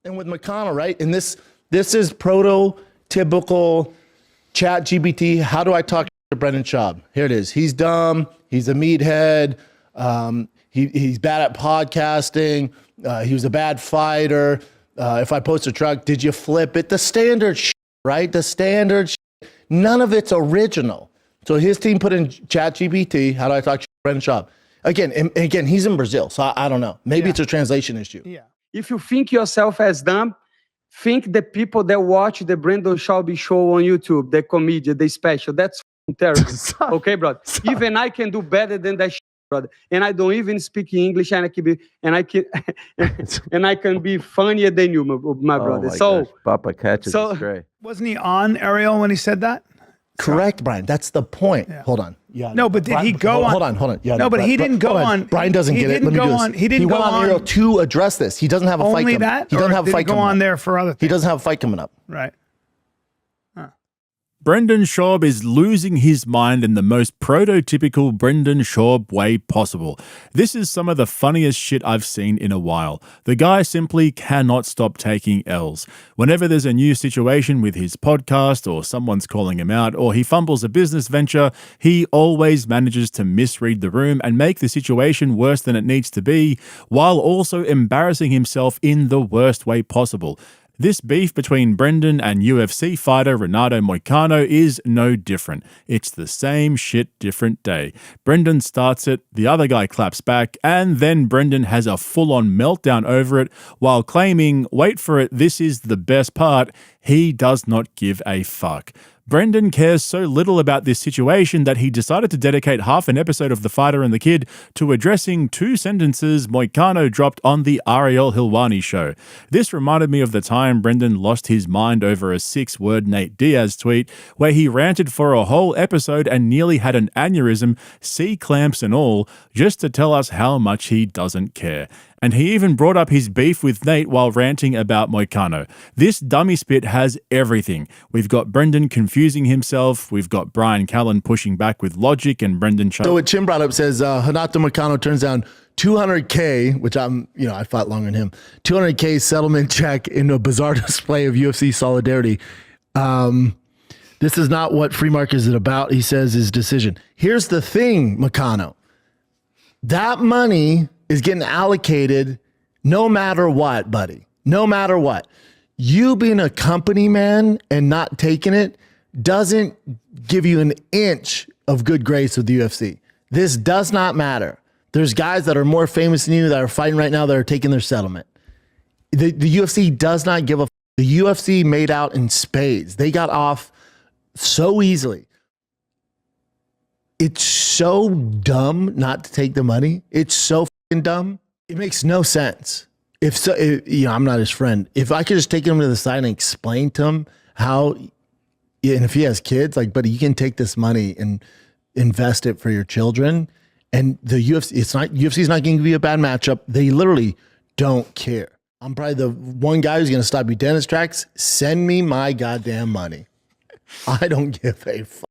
And with McConnell, right? And this is prototypical chat GPT. How do I talk to Brendan Schaub? Here it is. He's dumb. He's a meathead. He's bad at podcasting. He was a bad fighter. If I post a truck, did you flip it? The standard shit, right? The standard shit. None of it's original. So his team put in chat GPT. How do I talk to Brendan Schaub? Again, he's in Brazil. So I don't know. Maybe it's a translation issue. Yeah. If you think yourself as dumb, think the people that watch the Brendan Schaub show on YouTube, the comedian, the special. That's terrible. Okay, brother. Even I can do better than that shit, brother. And I don't even speak English, and I can be funnier than you, my brother. So gosh. Papa catches a stray. Wasn't he on, Ariel, when he said that? Correct, Brian. That's the point. Yeah. Hold on. Yeah. No, but did he go on? Hold on. Yeah, no, but he didn't go on. Brian doesn't get it. Let me do this. He went on Ariel to address this. He doesn't have a fight. Only that? He doesn't have a fight coming up. Go on there for other things. He doesn't have a fight coming up. Right. Brendan Schaub is losing his mind in the most prototypical Brendan Schaub way possible. This is some of the funniest shit I've seen in a while. The guy simply cannot stop taking L's. Whenever there's a new situation with his podcast, or someone's calling him out, or he fumbles a business venture, he always manages to misread the room and make the situation worse than it needs to be, while also embarrassing himself in the worst way possible. This beef between Brendan and UFC fighter Renato Moicano is no different. It's the same shit, different day. Brendan starts it, the other guy claps back, and then Brendan has a full-on meltdown over it while claiming, wait for it, this is the best part, he does not give a fuck. Brendan cares so little about this situation that he decided to dedicate half an episode of The Fighter and the Kid to addressing 2 sentences Moicano dropped on the Ariel Helwani show. This reminded me of the time Brendan lost his mind over a 6-word Nate Diaz tweet where he ranted for a whole episode and nearly had an aneurysm, C-clamps and all, just to tell us how much he doesn't care. And he even brought up his beef with Nate while ranting about Moicano. This dummy spit has everything. We've got Brendan confusing himself. We've got Brian Callen pushing back with logic and Brendan... So what Chim brought up says, Renato Moicano turns down $200K, which I fought longer than him, $200K settlement check in a bizarre display of UFC solidarity. This is not what free market is about, he says, his decision. Here's the thing, Moicano. That money is getting allocated no matter what, buddy. No matter what. You being a company man and not taking it doesn't give you an inch of good grace with the UFC. This does not matter. There's guys that are more famous than you that are fighting right now that are taking their settlement. The UFC does not give a... The UFC made out in spades. They got off so easily. It's so dumb not to take the money. It's so fucking dumb. It makes no sense. I'm not his friend. If I could just take him to the side and explain to him how, and if he has kids, like, buddy, you can take this money and invest it for your children. And the UFC's not going to give you a bad matchup. They literally don't care. I'm probably the one guy who's going to stop you dead in his tracks. Send me my goddamn money. I don't give a fuck.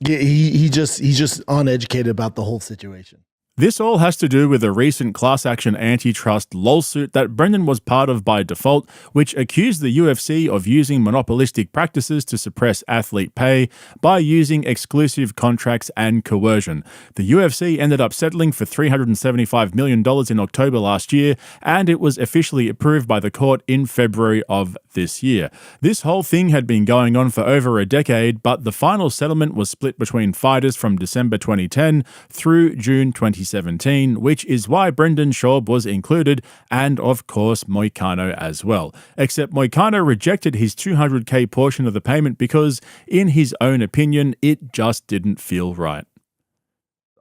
Yeah, he's just uneducated about the whole situation. This all has to do with a recent class action antitrust lawsuit that Brendan was part of by default, which accused the UFC of using monopolistic practices to suppress athlete pay by using exclusive contracts and coercion. The UFC ended up settling for $375 million in October last year, and it was officially approved by the court in February of this year. This whole thing had been going on for over a decade, but the final settlement was split between fighters from December 2010 through June 2017, which is why Brendan Schaub was included, and of course Moicano as well. Except Moicano rejected his $200K portion of the payment because, in his own opinion, it just didn't feel right.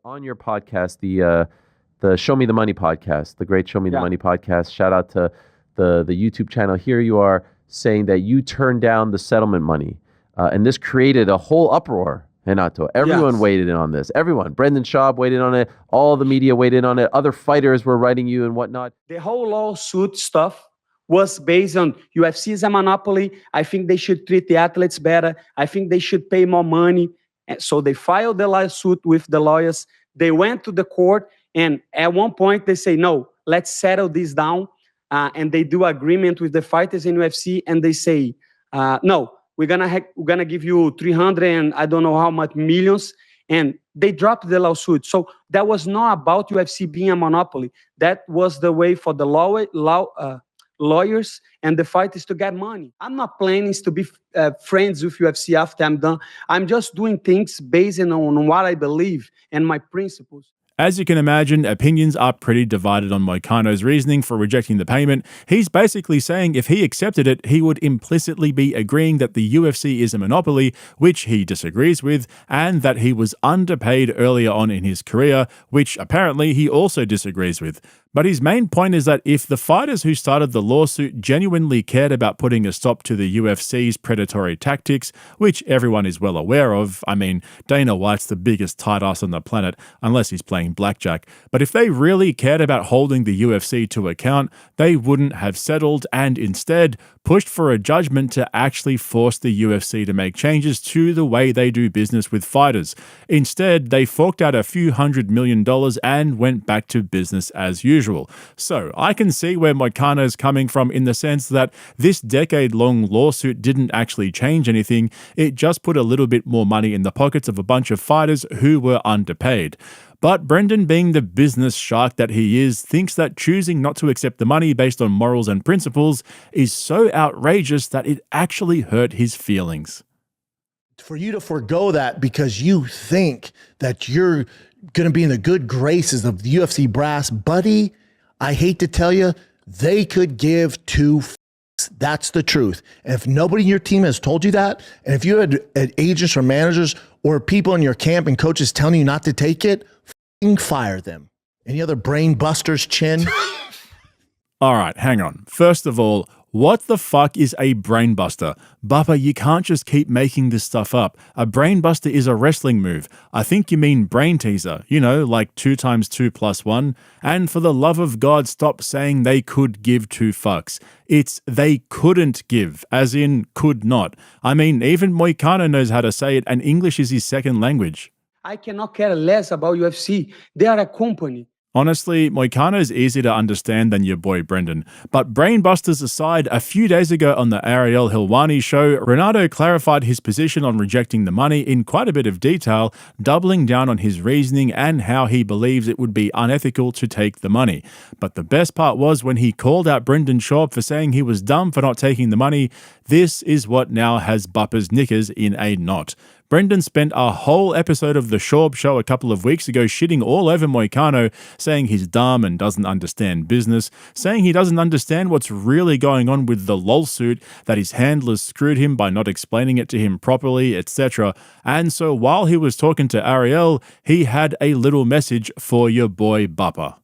On your podcast, the Show Me the Money podcast, the great Show Me the Money podcast, shout out to the YouTube channel. Here you are saying that you turned down the settlement money, and this created a whole uproar. Renato, everyone weighed in on this. Everyone. Brendan Schaub weighed in on it. All the media weighed in on it. Other fighters were writing you and whatnot. The whole lawsuit stuff was based on UFC is a monopoly. I think they should treat the athletes better. I think they should pay more money. And so they filed the lawsuit with the lawyers. They went to the court, And at one point they say, no, let's settle this down. And they do agreement with the fighters in UFC, and they say, no, we're gonna give you 300 and I don't know how much millions. And they dropped the lawsuit. So that was not about UFC being a monopoly. That was the way for the lawyers and the fighters to get money. I'm not planning to be friends with UFC after I'm done. I'm just doing things based on what I believe and my principles. As you can imagine, opinions are pretty divided on Moicano's reasoning for rejecting the payment. He's basically saying if he accepted it, he would implicitly be agreeing that the UFC is a monopoly, which he disagrees with, and that he was underpaid earlier on in his career, which apparently he also disagrees with. But his main point is that if the fighters who started the lawsuit genuinely cared about putting a stop to the UFC's predatory tactics, which everyone is well aware of, I mean, Dana White's the biggest tight ass on the planet, unless he's playing blackjack, but if they really cared about holding the UFC to account, they wouldn't have settled and instead pushed for a judgment to actually force the UFC to make changes to the way they do business with fighters. Instead, they forked out a few $100 million and went back to business as usual. So I can see where Moicano's coming from in the sense that this decade-long lawsuit didn't actually change anything, it just put a little bit more money in the pockets of a bunch of fighters who were underpaid. But Brendan, being the business shark that he is, thinks that choosing not to accept the money based on morals and principles is so outrageous that it actually hurt his feelings. For you to forego that because you think that you're going to be in the good graces of the UFC brass, buddy, I hate to tell you, they could give two f***s. That's the truth. And if nobody in your team has told you that, and if you had agents or managers or people in your camp and coaches telling you not to take it, fire them. Any other brain busters, Chin? All right, hang on. First of all, what the fuck is a brainbuster? Bubba, you can't just keep making this stuff up. A brainbuster is a wrestling move. I think you mean brain teaser, you know, like 2 × 2 + 1. And for the love of God, stop saying they could give 2 fucks. It's they couldn't give, as in could not. I mean, even Moicano knows how to say it, and English is his second language. I cannot care less about UFC. They are a company. Honestly, Moicano is easier to understand than your boy Brendan. But brainbusters aside, a few days ago on the Ariel Helwani show, Renato clarified his position on rejecting the money in quite a bit of detail, doubling down on his reasoning and how he believes it would be unethical to take the money. But the best part was when he called out Brendan Schaub for saying he was dumb for not taking the money. This is what now has Bupper's knickers in a knot. Brendan spent a whole episode of the Schaub show a couple of weeks ago shitting all over Moicano, saying he's dumb and doesn't understand business, saying he doesn't understand what's really going on with the lawsuit, that his handlers screwed him by not explaining it to him properly, etc. And so while he was talking to Ariel, he had a little message for your boy Bupper.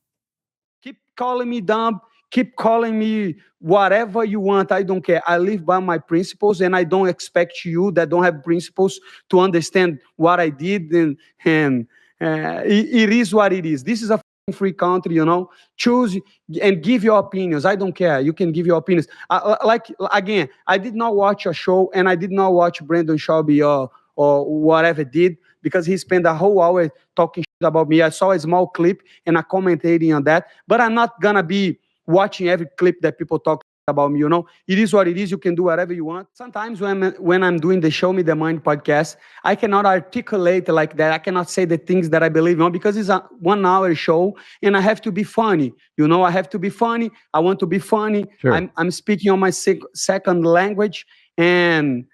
Keep calling me dumb. Keep calling me whatever you want. I don't care. I live by my principles, and I don't expect you that don't have principles to understand what I did. And it is what it is. This is a free country, you know. Choose and give your opinions. I don't care. You can give your opinions. Again, I did not watch a show, and I did not watch Brendan Schaub or whatever did, because he spent a whole hour talking shit about me. I saw a small clip and I commentating on that, but I'm not gonna be watching every clip that people talk about me, you know. It is what it is. You can do whatever you want. Sometimes when I'm doing the Show Me the Money podcast, I cannot articulate like that. I cannot say the things that I believe on because it's a 1 hour show and I have to be funny. You know, I have to be funny. I want to be funny. Sure. I'm speaking on my second language. And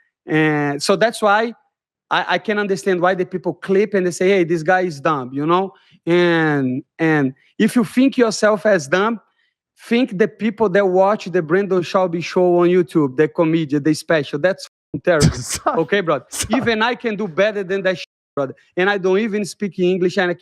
so that's why I can understand why the people clip and they say, hey, this guy is dumb, you know. And if you think yourself as dumb, think the people that watch the Brendan Schaub show on YouTube, the comedian, the special, that's terrible. Okay, brother? Even I can do better than that shit, brother. And I don't even speak English, and I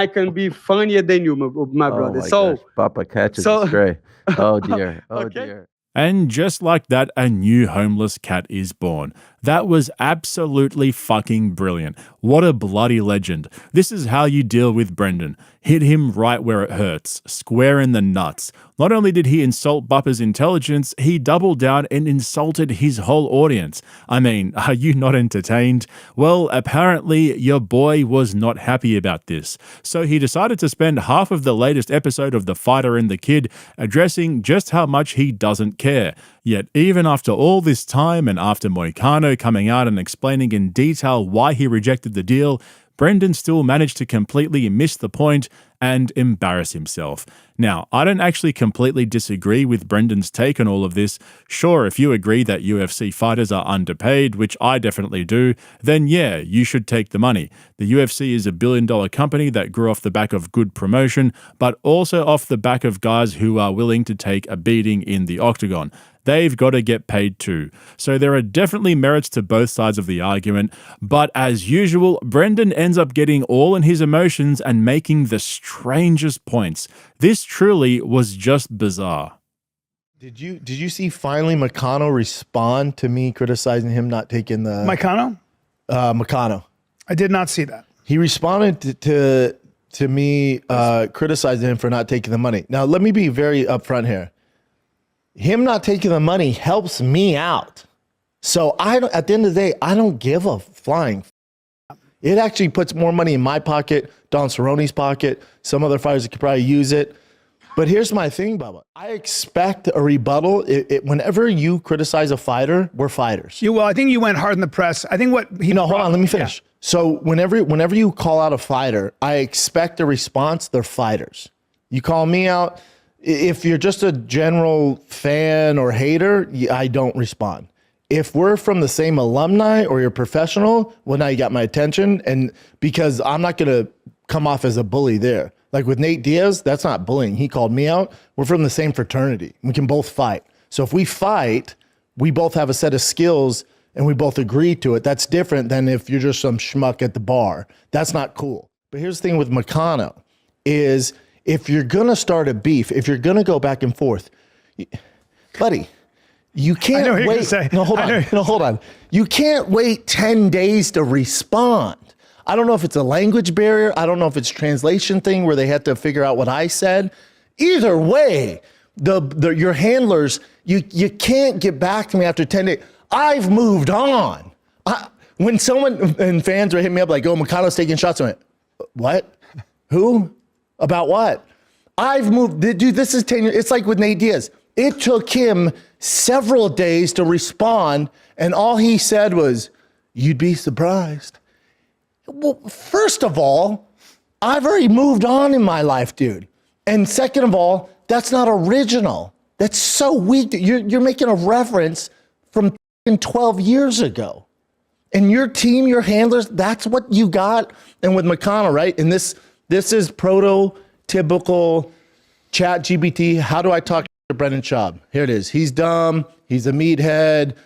can be funnier than you, my brother. So, Papa catches a stray. Oh dear. Oh Okay. dear. And just like that, a new homeless cat is born. That was absolutely fucking brilliant. What a bloody legend. This is how you deal with Brendan. Hit him right where it hurts, square in the nuts. Not only did he insult Bupper's intelligence, he doubled down and insulted his whole audience. I mean, are you not entertained? Well, apparently your boy was not happy about this. So he decided to spend half of the latest episode of The Fighter and the Kid addressing just how much he doesn't care. Yet even after all this time and after Moicano coming out and explaining in detail why he rejected the deal, Brendan still managed to completely miss the point and embarrass himself. Now, I don't actually completely disagree with Brendan's take on all of this. Sure, if you agree that UFC fighters are underpaid, which I definitely do, then yeah, you should take the money. The UFC is $1 billion company that grew off the back of good promotion, but also off the back of guys who are willing to take a beating in the octagon. They've got to get paid too. So there are definitely merits to both sides of the argument, but as usual, Brendan ends up getting all in his emotions and making the strangest points. This truly was just bizarre. Did you see finally Moicano respond to me criticizing him not taking the Moicano? Moicano. I did not see that. He responded to me criticizing him for not taking the money. Now let me be very upfront here. Him not taking the money helps me out. So at the end of the day, I don't give a flying. It actually puts more money in my pocket, Don Cerrone's pocket. Some other fighters could probably use it. But here's my thing, Bubba. I expect a rebuttal. Whenever you criticize a fighter, we're fighters. Well, I think you went hard in the press. I think what he hold on, let me finish. Yeah. So whenever you call out a fighter, I expect a response. They're fighters. You call me out. If you're just a general fan or hater, I don't respond. If we're from the same alumni or you're professional, well, now you got my attention. And because I'm not going to come off as a bully there. Like with Nate Diaz, that's not bullying. He called me out. We're from the same fraternity. We can both fight. So if we fight, we both have a set of skills and we both agree to it. That's different than if you're just some schmuck at the bar. That's not cool. But here's the thing with Moicano is, if you're going to start a beef, if you're going to go back and forth, buddy, you can't wait. No, hold on. You can't wait 10 days to respond. I don't know if it's a language barrier. I don't know if it's a translation thing where they had to figure out what I said. Either way, your handlers, you can't get back to me after 10 days. I've moved on. When someone and fans would hit me up like, oh, Moicano's taking shots, I went, what? Who? About what? I've moved, dude, this is 10 years. It's like with Nate Diaz. It took him several days to respond, and all he said was, you'd be surprised. Well, first of all, I've already moved on in my life, dude. And second of all, that's not original. That's so weak. You're making a reference from 12 years ago. And your team, your handlers, that's what you got. And with Moicano, right? And this is prototypical ChatGPT. How do I talk to Brendan Schaub? Here it is. He's dumb. He's a meathead.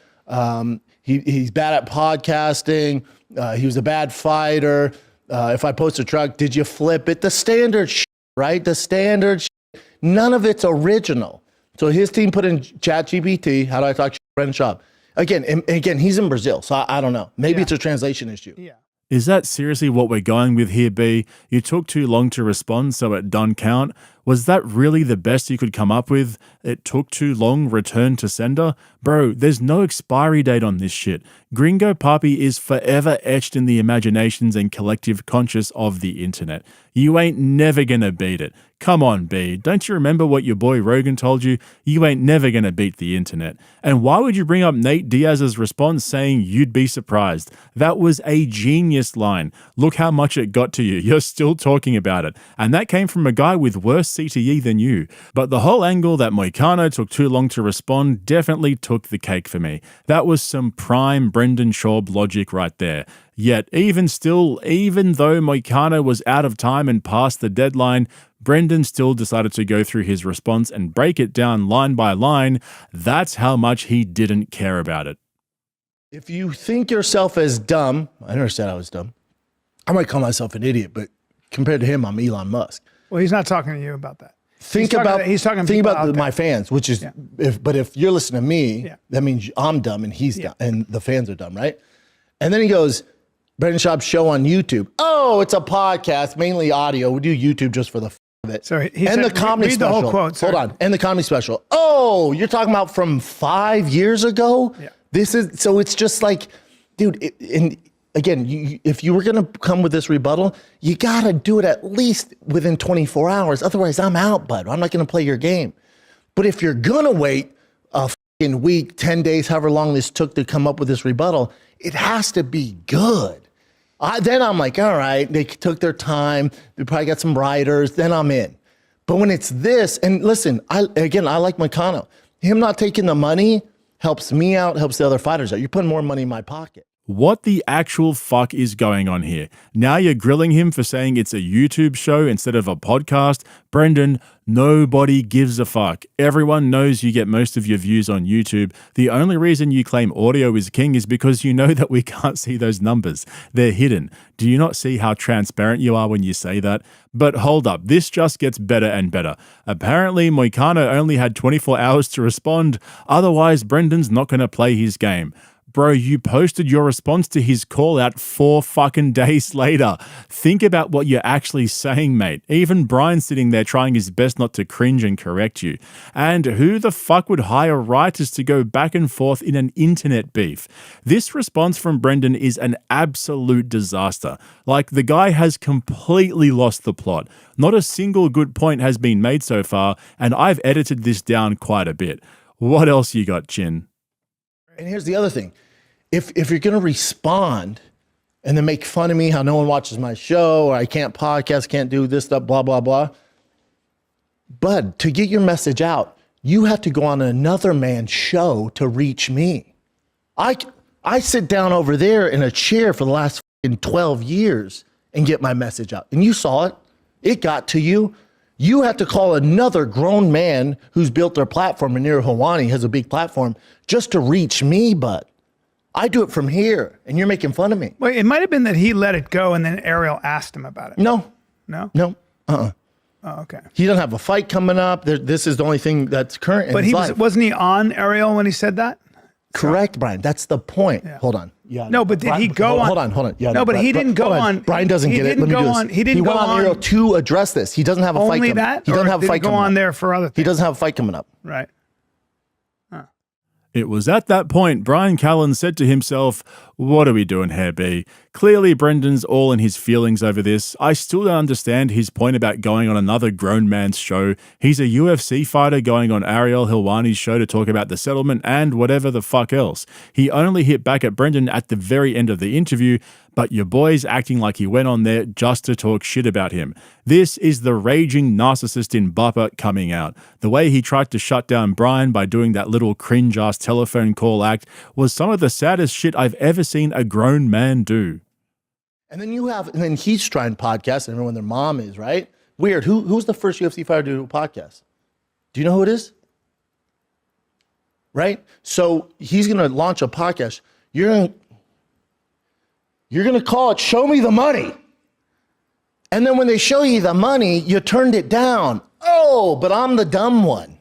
He's bad at podcasting. He was a bad fighter. If I post a truck, did you flip it? The standard shit, right? The standard shit. None of it's original. So his team put in ChatGPT. How do I talk to Brendan Schaub? Again, he's in Brazil, so I don't know. Maybe it's a translation issue. Yeah. Is that seriously what we're going with here, B? You took too long to respond, so it don't count. Was that really the best you could come up with? It took too long, return to sender? Bro, there's no expiry date on this shit. Gringo Papi is forever etched in the imaginations and collective conscious of the internet. You ain't never gonna beat it. Come on, B. Don't you remember what your boy Rogan told you? You ain't never gonna beat the internet. And why would you bring up Nate Diaz's response saying you'd be surprised? That was a genius line. Look how much it got to you. You're still talking about it. And that came from a guy with worse CTE than you. But the whole angle that Moicano took too long to respond definitely took the cake for me. That was some prime Brendan Schaub logic right there. Yet even still, even though Moicano was out of time and past the deadline, Brendan still decided to go through his response and break it down line by line. That's how much he didn't care about it. If you think yourself as dumb, I never said I was dumb. I might call myself an idiot, but compared to him, I'm Elon Musk. Well, he's not talking to you about that. Think about my fans, which is if you're listening to me, that means I'm dumb and he's dumb and the fans are dumb, right? And then he goes, Brendan Schaub's show on YouTube. Oh, it's a podcast, mainly audio. We do YouTube just for the of it. So he and said, the comedy read special. The whole quote, hold on. And the comedy special. Oh, you're talking about from 5 years ago? Yeah. This is so it's just like, dude, and again, if you were going to come with this rebuttal, you got to do it at least within 24 hours. Otherwise, I'm out, bud. I'm not going to play your game. But if you're going to wait a fucking week, 10 days, however long this took to come up with this rebuttal, it has to be good. Then I'm like, all right, they took their time. They probably got some writers. Then I'm in. But when it's this, and listen, I like Moicano. Him not taking the money helps me out, helps the other fighters out. You're putting more money in my pocket. What the actual fuck is going on here? Now you're grilling him for saying it's a YouTube show instead of a podcast? Brendan, nobody gives a fuck. Everyone knows you get most of your views on YouTube. The only reason you claim audio is king is because you know that we can't see those numbers. They're hidden. Do you not see how transparent you are when you say that? But hold up, this just gets better and better. Apparently, Moicano only had 24 hours to respond. Otherwise, Brendan's not going to play his game. Bro, you posted your response to his call out 4 fucking days later. Think about what you're actually saying, mate. Even Brian's sitting there trying his best not to cringe and correct you. And who the fuck would hire writers to go back and forth in an internet beef? This response from Brendan is an absolute disaster. Like, the guy has completely lost the plot. Not a single good point has been made so far, and I've edited this down quite a bit. What else you got, Chin? And here's the other thing. If you're going to respond and then make fun of me, how no one watches my show, or I can't podcast, can't do this stuff, blah, blah, blah. But to get your message out, you have to go on another man's show to reach me. I sit down over there in a chair for the last 12 years and get my message out. And you saw it. It got to you. You have to call another grown man who's built their platform, and Nir Hawani has a big platform, just to reach me, but I do it from here, and you're making fun of me. Well, it might have been that he let it go, and then Ariel asked him about it. No. Oh, okay. He doesn't have a fight coming up. This is the only thing that's current in his life. Wasn't he on Ariel when he said that? Correct, Brian. That's the point. Yeah. Hold on. Yeah. No, but did he go on? Hold on. Yeah. No, but he didn't go on. Brian doesn't get it. Let me do this. He didn't go went on Ariel to address this. He doesn't have a fight. Only that? He doesn't have a fight coming up. Go on there for other things. He doesn't have a fight coming up. Right. It was at that point Brian Callen said to himself, what are we doing here, B? Clearly Brendan's all in his feelings over this. I still don't understand his point about going on another grown man's show. He's a UFC fighter going on Ariel Helwani's show to talk about the settlement and whatever the fuck else. He only hit back at Brendan at the very end of the interview, but your boy's acting like he went on there just to talk shit about him. This is the raging narcissist in Bupper coming out. The way he tried to shut down Brian by doing that little cringe-ass telephone call act was some of the saddest shit I've ever seen a grown man do. And then he's trying podcasts, and everyone their mom is, right? Weird. Who's the first UFC fighter to do a podcast? Do you know who it is? Right? So he's going to launch a podcast. You're going to call it Show Me the Money. And then when they show you the money, you turned it down. Oh, but I'm the dumb one.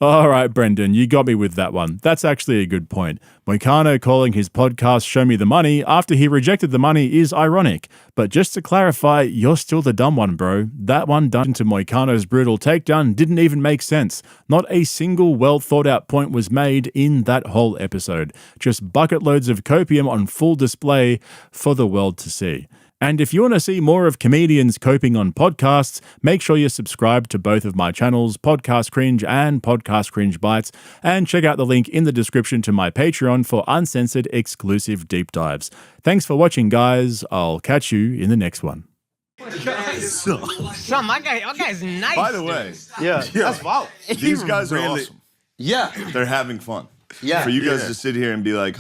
All right, Brendan, you got me with that one. That's actually a good point. Moicano calling his podcast Show Me the Money after he rejected the money is ironic. But just to clarify, you're still the dumb one, bro. That one done to Moicano's brutal takedown didn't even make sense. Not a single well-thought-out point was made in that whole episode. Just bucket loads of copium on full display for the world to see. And if you want to see more of comedians coping on podcasts, make sure you subscribe to both of my channels, Podcast Cringe and Podcast Cringe Bites, and check out the link in the description to my Patreon for uncensored exclusive deep dives. Thanks for watching, guys. I'll catch you in the next one. Son, my guy's nice. By the way, that's wow. These guys are awesome. Yeah. They're having fun. Yeah. For you guys to sit here and be like,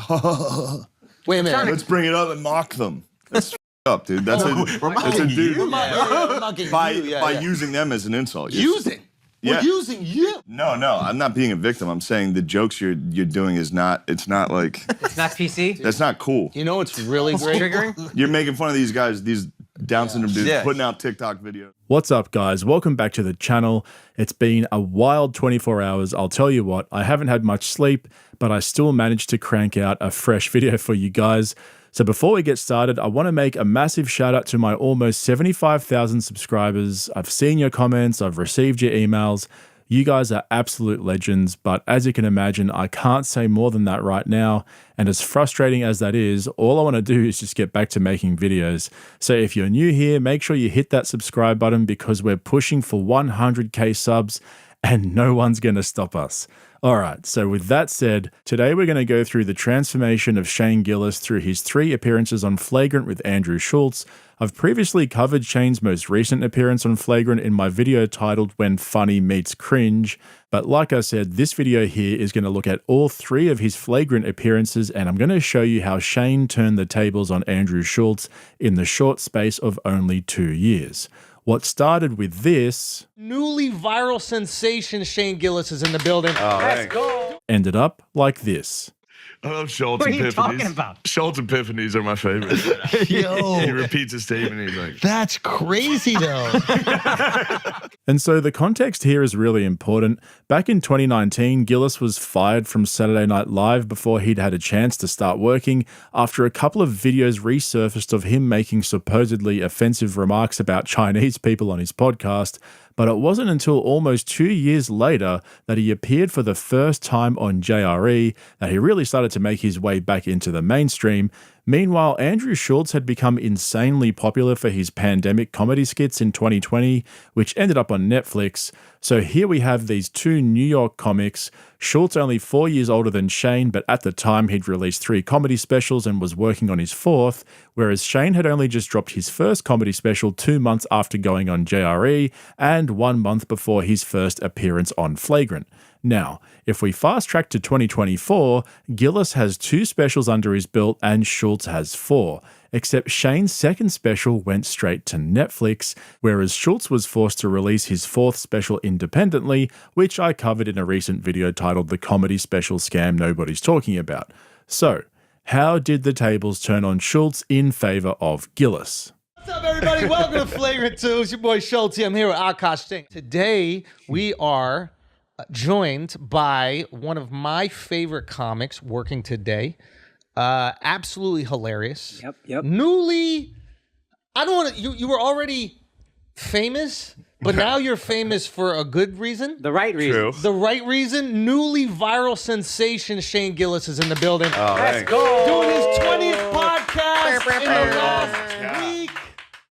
wait a minute. let's bring it up and mock them. That's up, dude. That's a dude. We're mocking you. By using them as an insult. Using? Yeah. We're using you. No, I'm not being a victim. I'm saying the jokes you're doing is not, it's not like, It's not PC? that's not cool. You know what's really great? Triggering? You're making fun of these guys, these Down syndrome dudes putting out TikTok videos. What's up, guys? Welcome back to the channel. It's been a wild 24 hours. I'll tell you what, I haven't had much sleep, but I still managed to crank out a fresh video for you guys. So before we get started, I want to make a massive shout out to my almost 75,000 subscribers. I've seen your comments, I've received your emails. You guys are absolute legends, but as you can imagine, I can't say more than that right now. And as frustrating as that is, all I want to do is just get back to making videos. So if you're new here, make sure you hit that subscribe button because we're pushing for 100K subs and no one's going to stop us. All right, so with that said, today we're going to go through the transformation of Shane Gillis through his 3 appearances on Flagrant with Andrew Schulz. I've previously covered Shane's most recent appearance on Flagrant in my video titled When Funny Meets Cringe, but like I said, this video here is going to look at all 3 of his Flagrant appearances, and I'm going to show you how Shane turned the tables on Andrew Schulz in the short space of only 2 years. What started with this newly viral sensation Shane Gillis is in the building. Let's go. ended up like this. I love Schultz What are epiphanies. you talking about? Schultz epiphanies are my favorite. Yo, He repeats a statement. He's like, that's crazy though. And so the context here is really important. Back in 2019, Gillis was fired from Saturday Night Live before he'd had a chance to start working after a couple of videos resurfaced of him making supposedly offensive remarks about Chinese people on his podcast. But it wasn't until almost 2 years later that he appeared for the first time on JRE that he really started to make his way back into the mainstream. Meanwhile, Andrew Schulz had become insanely popular for his pandemic comedy skits in 2020, which ended up on Netflix. So here we have these 2 New York comics. Schulz only 4 years older than Shane, but at the time he'd released 3 comedy specials and was working on his 4th, whereas Shane had only just dropped his first comedy special 2 months after going on JRE and 1 month before his first appearance on Flagrant. Now, if we fast track to 2024, Gillis has 2 specials under his belt and Schulz has 4. Except Shane's second special went straight to Netflix, whereas Schulz was forced to release his 4th special independently, which I covered in a recent video titled The Comedy Special Scam Nobody's Talking About. So, how did the tables turn on Schulz in favor of Gillis? What's up, everybody? Welcome to Flagrant 2. It's your boy Schultz. I'm here with Akash Singh. Today, we are joined by one of my favorite comics working today. Absolutely hilarious. Yep. Newly, I don't want to, you were already famous, but now you're famous for a good reason. The right reason. The right reason. Newly viral sensation Shane Gillis is in the building. let's go. Doing his 20th podcast in the last week.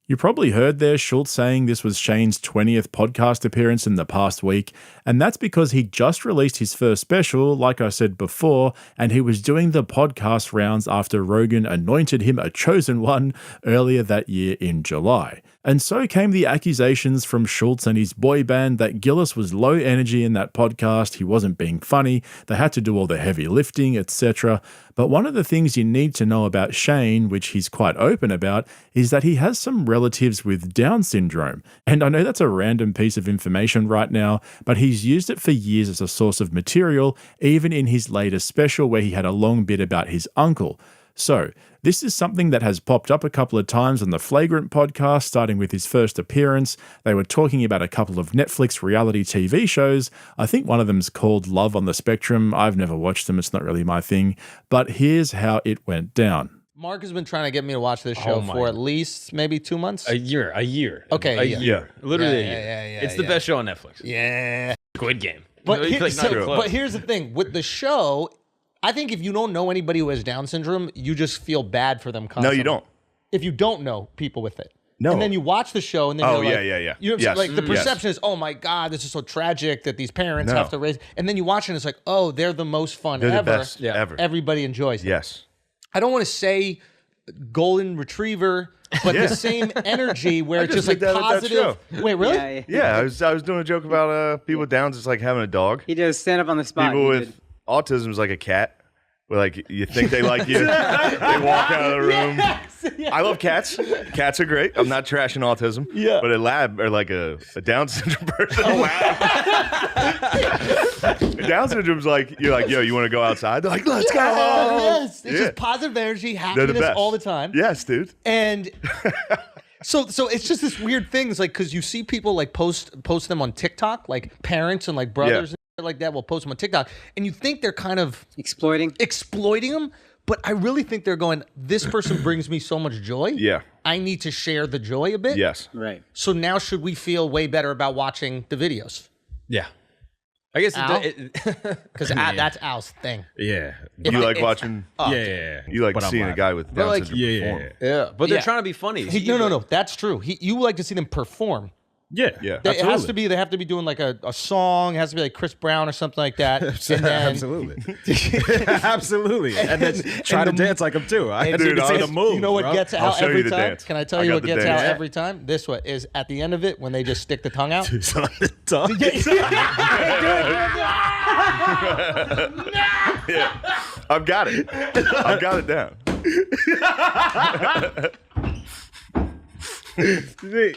You probably heard there Schulz saying this was Shane's 20th podcast appearance in the past week, and that's because he just released his first special, like I said before, and he was doing the podcast rounds after Rogan anointed him a chosen one earlier that year in July. And so came the accusations from Schulz and his boy band that Gillis was low energy in that podcast, he wasn't being funny, they had to do all the heavy lifting, etc. But one of the things you need to know about Shane, which he's quite open about, is that he has some relatives with Down syndrome. And I know that's a random piece of information right now, but he's used it for years as a source of material, even in his latest special where he had a long bit about his uncle. So, this is something that has popped up a couple of times on the Flagrant podcast, starting with his first appearance. They were talking about a couple of Netflix reality TV shows. I think one of them's called Love on the Spectrum. I've never watched them, it's not really my thing. But here's how it went down. Mark has been trying to get me to watch this show for at least maybe 2 months. A year. Okay, a year. Literally a year. Yeah, it's the best show on Netflix. Yeah. Squid Game. But, It's like not even close. but here's the thing. With the show, I think if you don't know anybody who has Down syndrome, you just feel bad for them no, constantly. you don't. If you don't know people with it. No. And then you watch the show and then you're like, yeah. You know what I'm Yes. saying? Like the Yes. perception is, oh my God, this is so tragic that these parents No. have to raise. And then you watch it and it's like, oh, they're the most fun They're ever. the best ever. Everybody enjoys it. Yes. I don't want to say golden retriever, but the same energy where it's just like did that at that positive. Wait, really? Yeah, I was doing a joke about people with Downs. It's like having a dog. He does stand up on the spot. People with autism is like a cat. Where like you think they like you, they walk out of the room. Yes. I love cats. Cats are great. I'm not trashing autism. Yeah. But a lab or like a Down syndrome person. Down syndrome's like you're like, yo, you want to go outside? They're like, let's go. Yes. It's Yeah. just positive energy, They're the happiness best all the time. Yes, dude. And So it's just this weird thing. It's like because you see people like post them on TikTok, like parents and like brothers and shit like that will post them on TikTok, and you think they're kind of exploiting them. But I really think they're going, this person brings me so much joy. Yeah. I need to share the joy a bit. Yes. Right. So now should we feel way better about watching the videos? Yeah. I guess Because that's Al's thing. Yeah. You like watching? Yeah. You like But I'm seeing a laughing. guy with Down syndrome perform? Yeah. But they're Yeah. trying to be funny. No. That's true. You like to see them perform. Yeah. Yeah. They have to be doing like a song. It has to be like Chris Brown or something like that. And then, Absolutely. Absolutely. And then try to dance like him too. I Dude, need to see the move. You know what bro. gets I'll out show you every the time? dance. Can I tell I you got what the gets dance. out every time? This one is at the end of it when they just stick the tongue out. It's on the tongue. Yeah. I've got it. I've got it down.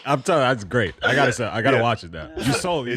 I'm telling you, that's great. I gotta watch it now. You sold me.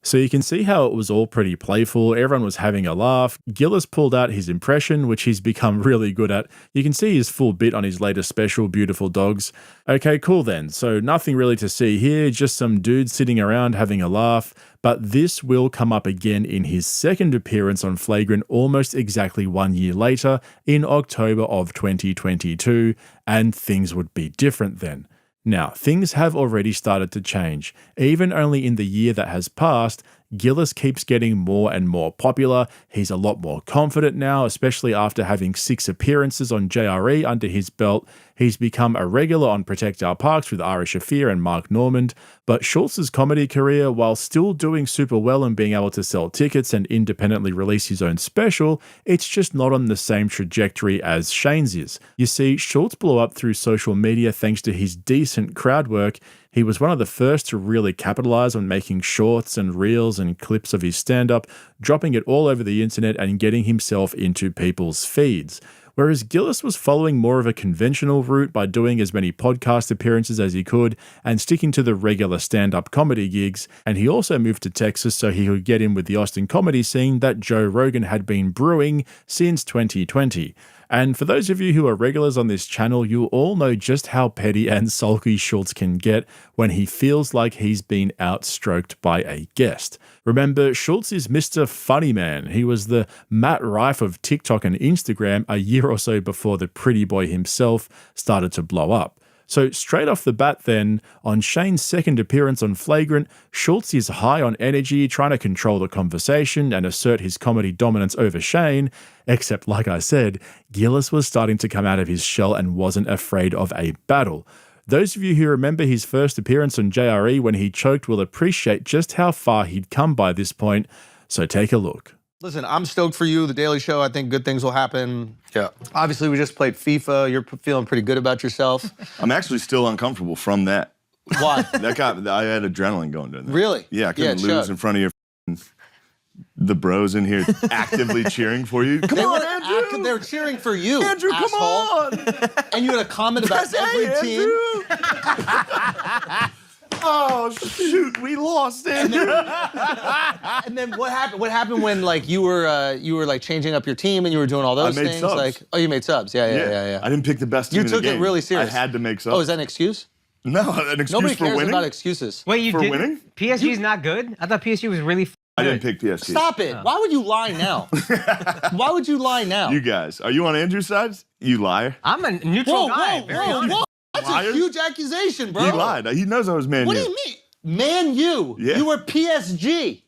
So you can see how it was all pretty playful. Everyone was having a laugh. Gillis pulled out his impression, which he's become really good at. You can see his full bit on his latest special, Beautiful Dogs. Okay, cool then. So nothing really to see here, just some dudes sitting around having a laugh. But this will come up again in his second appearance on Flagrant almost exactly 1 year later in October of 2022, and things would be different then. Now, things have already started to change. Even only in the year that has passed, Gillis keeps getting more and more popular. He's a lot more confident now, especially after having 6 appearances on JRE under his belt. He's become a regular on Protect Our Parks with Ari Shafir and Mark Normand. But Schultz's comedy career, while still doing super well and being able to sell tickets and independently release his own special, it's just not on the same trajectory as Shane's is. You see, Schultz blew up through social media thanks to his decent crowd work. He was one of the first to really capitalize on making shorts and reels and clips of his stand-up, dropping it all over the internet and getting himself into people's feeds. Whereas Gillis was following more of a conventional route by doing as many podcast appearances as he could and sticking to the regular stand-up comedy gigs, and he also moved to Texas so he could get in with the Austin comedy scene that Joe Rogan had been brewing since 2020. And for those of you who are regulars on this channel, you all know just how petty and sulky Schultz can get when he feels like he's been outstroked by a guest. Remember, Schultz is Mr. Funny Man. He was the Matt Rife of TikTok and Instagram a year or so before the pretty boy himself started to blow up. So straight off the bat then, on Shane's second appearance on Flagrant, Schultz is high on energy, trying to control the conversation and assert his comedy dominance over Shane, except like I said, Gillis was starting to come out of his shell and wasn't afraid of a battle. Those of you who remember his first appearance on JRE when he choked will appreciate just how far he'd come by this point, so take a look. Listen, I'm stoked for you, The Daily Show. I think good things will happen. Yeah. Obviously, we just played FIFA. You're feeling pretty good about yourself. I'm actually still uncomfortable from that. Why? I had adrenaline going during that. Really? Yeah, I couldn't Yeah, lose in front of your the bros in here actively cheering for you. Come on, Andrew! They were cheering for you, Andrew, asshole. come on! And you had a comment about every team. Oh shoot, we lost, Andrew. And then what happened? What happened when like you were like changing up your team and you were doing all those I made things? subs. Like, oh, you made subs. Yeah. I didn't pick the best team You in the took it game. really serious. I had to make subs. Oh, is that an excuse? No, an excuse Nobody for cares winning. about excuses. Wait, you For didn't? winning? PSG's not good? I thought PSG was really I didn't pick PSG. Stop it. Why would you lie now? Why would you lie now? You guys, are you on Andrew's side? You liar. I'm a neutral guy. Whoa, very whoa, honest. whoa. That's Liar? a huge accusation, bro. He lied. He knows I was Man What U. do you mean? Man U. Yeah. You were PSG.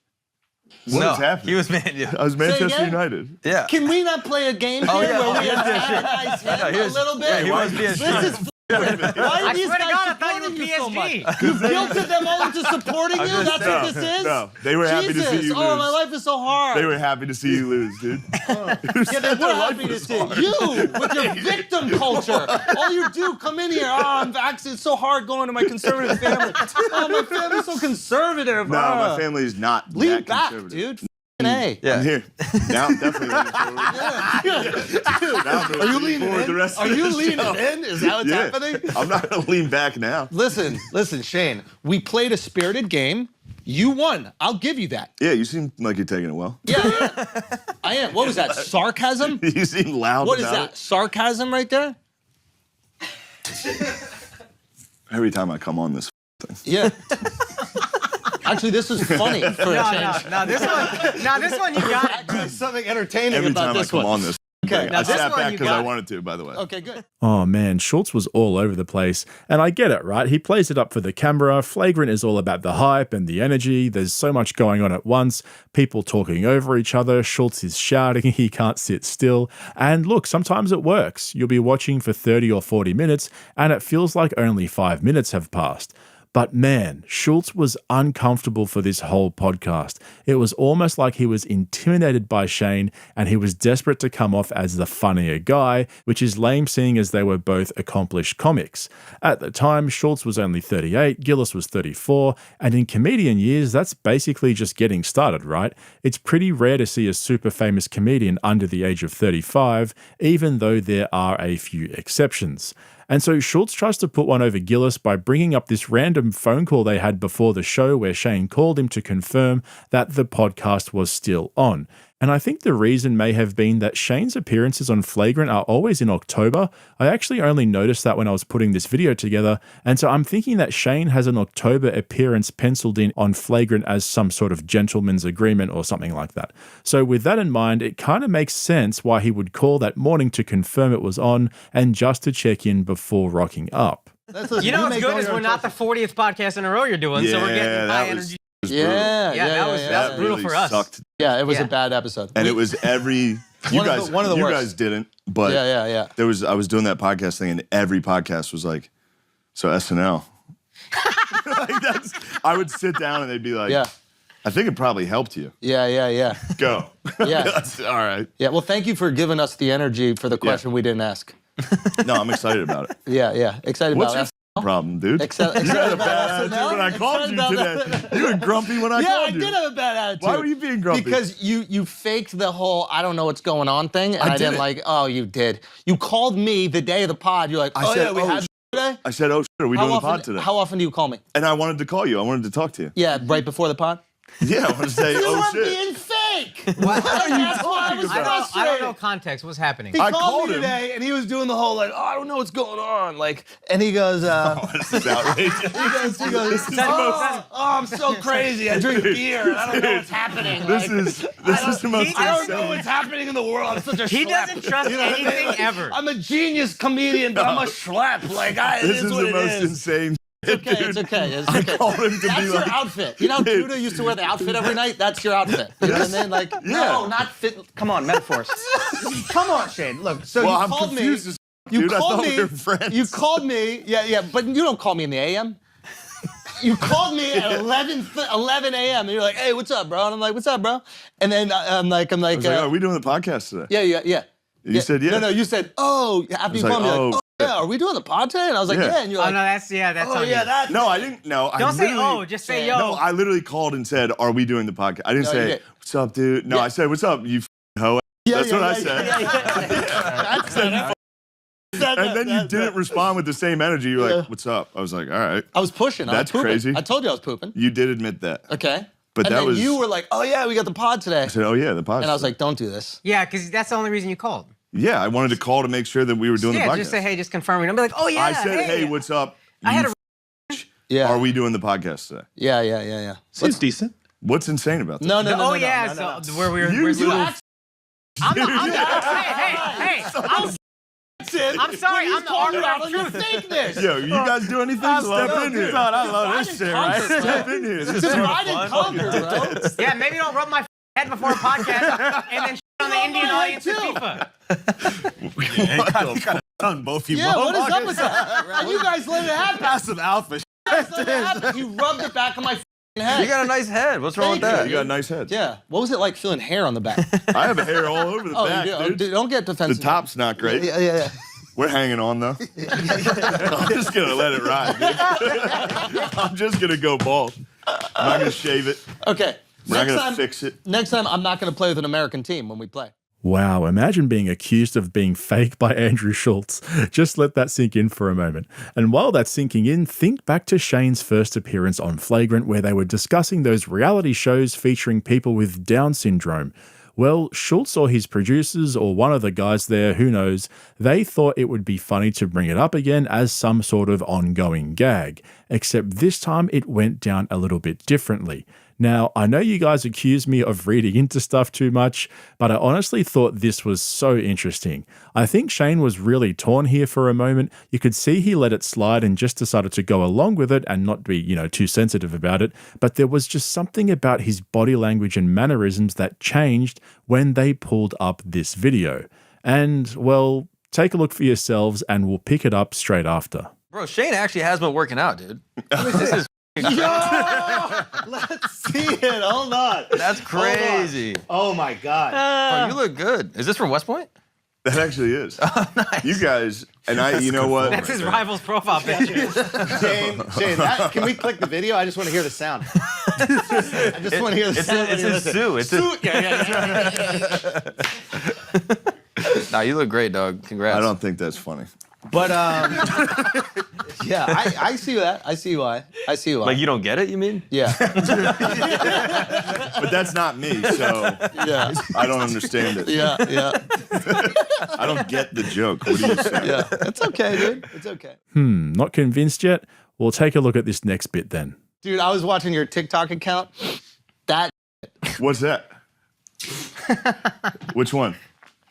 What is happening? He was Man U. I was Manchester again? United. Yeah. Can we not play a game here where we antagonize him a little bit? Yeah, he was PSG. This is why are I these swear to guys God, I thought you supporting were you so much? PSG. You guilted them all into supporting you? That's what this is? No, they were happy to see Jesus. you lose. Oh, my life is so hard. They were happy to see you lose, dude. Yeah, they were happy to see you with your victim culture. All you do, come in here. Oh, I'm vaccinated. It's so hard going to my conservative family. Oh, my family's so conservative. No, my family is not Lean that back, conservative. dude. A. I'm here. Now I'm definitely leaning forward. Now I'm Are you leaning forward in? the rest Are of you the leaning show. in? Is that what's happening? I'm not going to lean back now. Listen, Shane. We played a spirited game. You won. I'll give you that. Yeah, you seem like you're taking it well. Yeah, I am. What was that? Sarcasm? You seem loud What is about that? Sarcasm right there? Every time I come on this thing. Yeah. Actually, this is funny for a change. No, this one you got. There's something entertaining Every about time I this come one. on this Okay, thing. now I this sat one back you because I got. wanted to, by the way. Okay, good. Oh man, Schultz was all over the place. And I get it, right? He plays it up for the camera. Flagrant is all about the hype and the energy. There's so much going on at once. People talking over each other. Schultz is shouting. He can't sit still. And look, sometimes it works. You'll be watching for 30 or 40 minutes and it feels like only 5 minutes have passed. But man, Schultz was uncomfortable for this whole podcast. It was almost like he was intimidated by Shane and he was desperate to come off as the funnier guy, which is lame seeing as they were both accomplished comics. At the time, Schultz was only 38, Gillis was 34, and in comedian years, that's basically just getting started, right? It's pretty rare to see a super famous comedian under the age of 35, even though there are a few exceptions. And so Schultz tries to put one over Gillis by bringing up this random phone call they had before the show where Shane called him to confirm that the podcast was still on. And I think the reason may have been that Shane's appearances on Flagrant are always in October. I actually only noticed that when I was putting this video together, and so I'm thinking that Shane has an October appearance penciled in on Flagrant as some sort of gentleman's agreement or something like that. So with that in mind, it kind of makes sense why he would call that morning to confirm it was on and just to check in before rocking up. You know what's good is we're not the 40th podcast in a row you're doing, so we're getting high energy. That was brutal for us. Sucked. Yeah, it was a bad episode. And it was every you guys didn't, but yeah. I was doing that podcast thing and every podcast was like, so SNL. I would sit down and they'd be like, I think it probably helped you. Yeah. Go. Yeah. All right. Yeah, well, thank you for giving us the energy for the question we didn't ask. No, I'm excited about it. Yeah. Excited What's about it. your problem, dude? You had a bad attitude when I called you today. You were grumpy when I called you. Yeah, I did have a bad attitude. Why were you being grumpy? Because you faked the whole I don't know what's going on thing, and I didn't like, oh, you did. You called me the day of the pod. You're like, I said, we had today? I said, oh, shit, are we doing the pod today? How often do you call me? And I wanted to call you. I wanted to talk to you. Yeah, right before the pod? Yeah, I wanted to say, you oh, shit. were being fake. What are you talking about? I don't know context. What's happening? He called me today, and he was doing the whole like, oh, I don't know what's going on. Like, and he goes, this is outrageous. he goes, oh, I'm so crazy. I drink beer. I don't know what's happening. This is the most. I don't know what's happening in the world. I'm such a He schlep. doesn't trust anything ever. I'm a genius comedian, but I'm a schlep. Like, this is the most insane. It's okay. I called him to That's be your like, outfit. You know how Judah used to wear the outfit every night? That's your outfit. And then like, no, not fit. Come on, metaphors. Come on, Shane. Look, so well, you I'm called me. confused as You dude, called I thought me. we were friends. You called me. Yeah, but you don't call me in the AM. You called me at 11 a.m. and you're like, hey, what's up, bro? And I'm like, what's up, bro? And then I'm like, I was like, are we doing the podcast today? Yeah. You said yeah. No, you said, oh, after you called me, like, yeah, are we doing the pod today? And I was like, yeah. And you're like, that's oh, on yeah, you. that's No, I didn't. No, Don't say just say yo. No, I literally called and said, are we doing the podcast? I didn't say, what's up, dude? No, I said, what's up, you hoe? That's what I said. And then you didn't respond with the same energy. You were like, what's up? I was like, all right. I was pushing. That's crazy. I told you I was pooping. You did admit that. Okay. But and that then was. you were like, oh, yeah, we got the pod today. I said, oh, yeah, the podcast. And I was like, don't do this. Yeah, because that's the only reason you called. Yeah, I wanted to call to make sure that we were doing the podcast. Yeah, just say, hey, just confirming. I'll be like, oh, yeah. I said, hey, what's up? I had Yeah. Are we doing the podcast today? Yeah. Seems decent. What's insane about that? No. Oh, yeah. So where we were. You little. Hey. I'm sorry. I'm the arbiter of truth. Fakeness. Yo, you guys do anything? Step in here. I love this shit, right? Step in here. This is Divide and conquer, bro. Yeah, maybe don't rub my head before a podcast and then on the Indian audience with FIFA. You kind of done both you. Yeah, what is up with that? And you guys let it happen. Passive alpha. You rubbed it back on my head. You got a nice head. What's wrong with that? You got a nice head. Yeah. What was it like feeling hair on the back? I have hair all over the back, dude. Don't get The defensive. top's not great. Yeah. We're hanging on, though. I'm just going to let it ride, dude. I'm just going to go bald. I'm not going to shave it. Okay. We're not going to fix it. Next time, I'm not going to play with an American team when we play. Wow, imagine being accused of being fake by Andrew Schultz. Just let that sink in for a moment. And while that's sinking in, think back to Shane's first appearance on Flagrant where they were discussing those reality shows featuring people with Down syndrome. Well, Schultz or his producers or one of the guys there, who knows, they thought it would be funny to bring it up again as some sort of ongoing gag, except this time it went down a little bit differently. Now, I know you guys accuse me of reading into stuff too much, but I honestly thought this was so interesting. I think Shane was really torn here for a moment. You could see he let it slide and just decided to go along with it and not be, too sensitive about it, but there was just something about his body language and mannerisms that changed when they pulled up this video. And, well, take a look for yourselves and we'll pick it up straight after. Bro, Shane actually has been working out, dude. This is Yo! Let's see it. Hold on. That's crazy. Oh my God. Bro, you look good. Is this from West Point? That actually is. Oh, nice. You guys, and you know what? That's his rival's profile picture. Shane, can we click the video? I just want to hear the sound. I just want to hear the sound. It's a Sue. It's a Nah, you look great, dog. Congrats. I don't think that's funny. But yeah, I see that. I see why. Like you don't get it, you mean? Yeah. But that's not me, so yeah, I don't understand it. Yeah. I don't get the joke. What are you saying? Yeah, it's okay, dude. It's okay. Not convinced yet? We'll take a look at this next bit then. Dude, I was watching your TikTok account. What's that? Which one?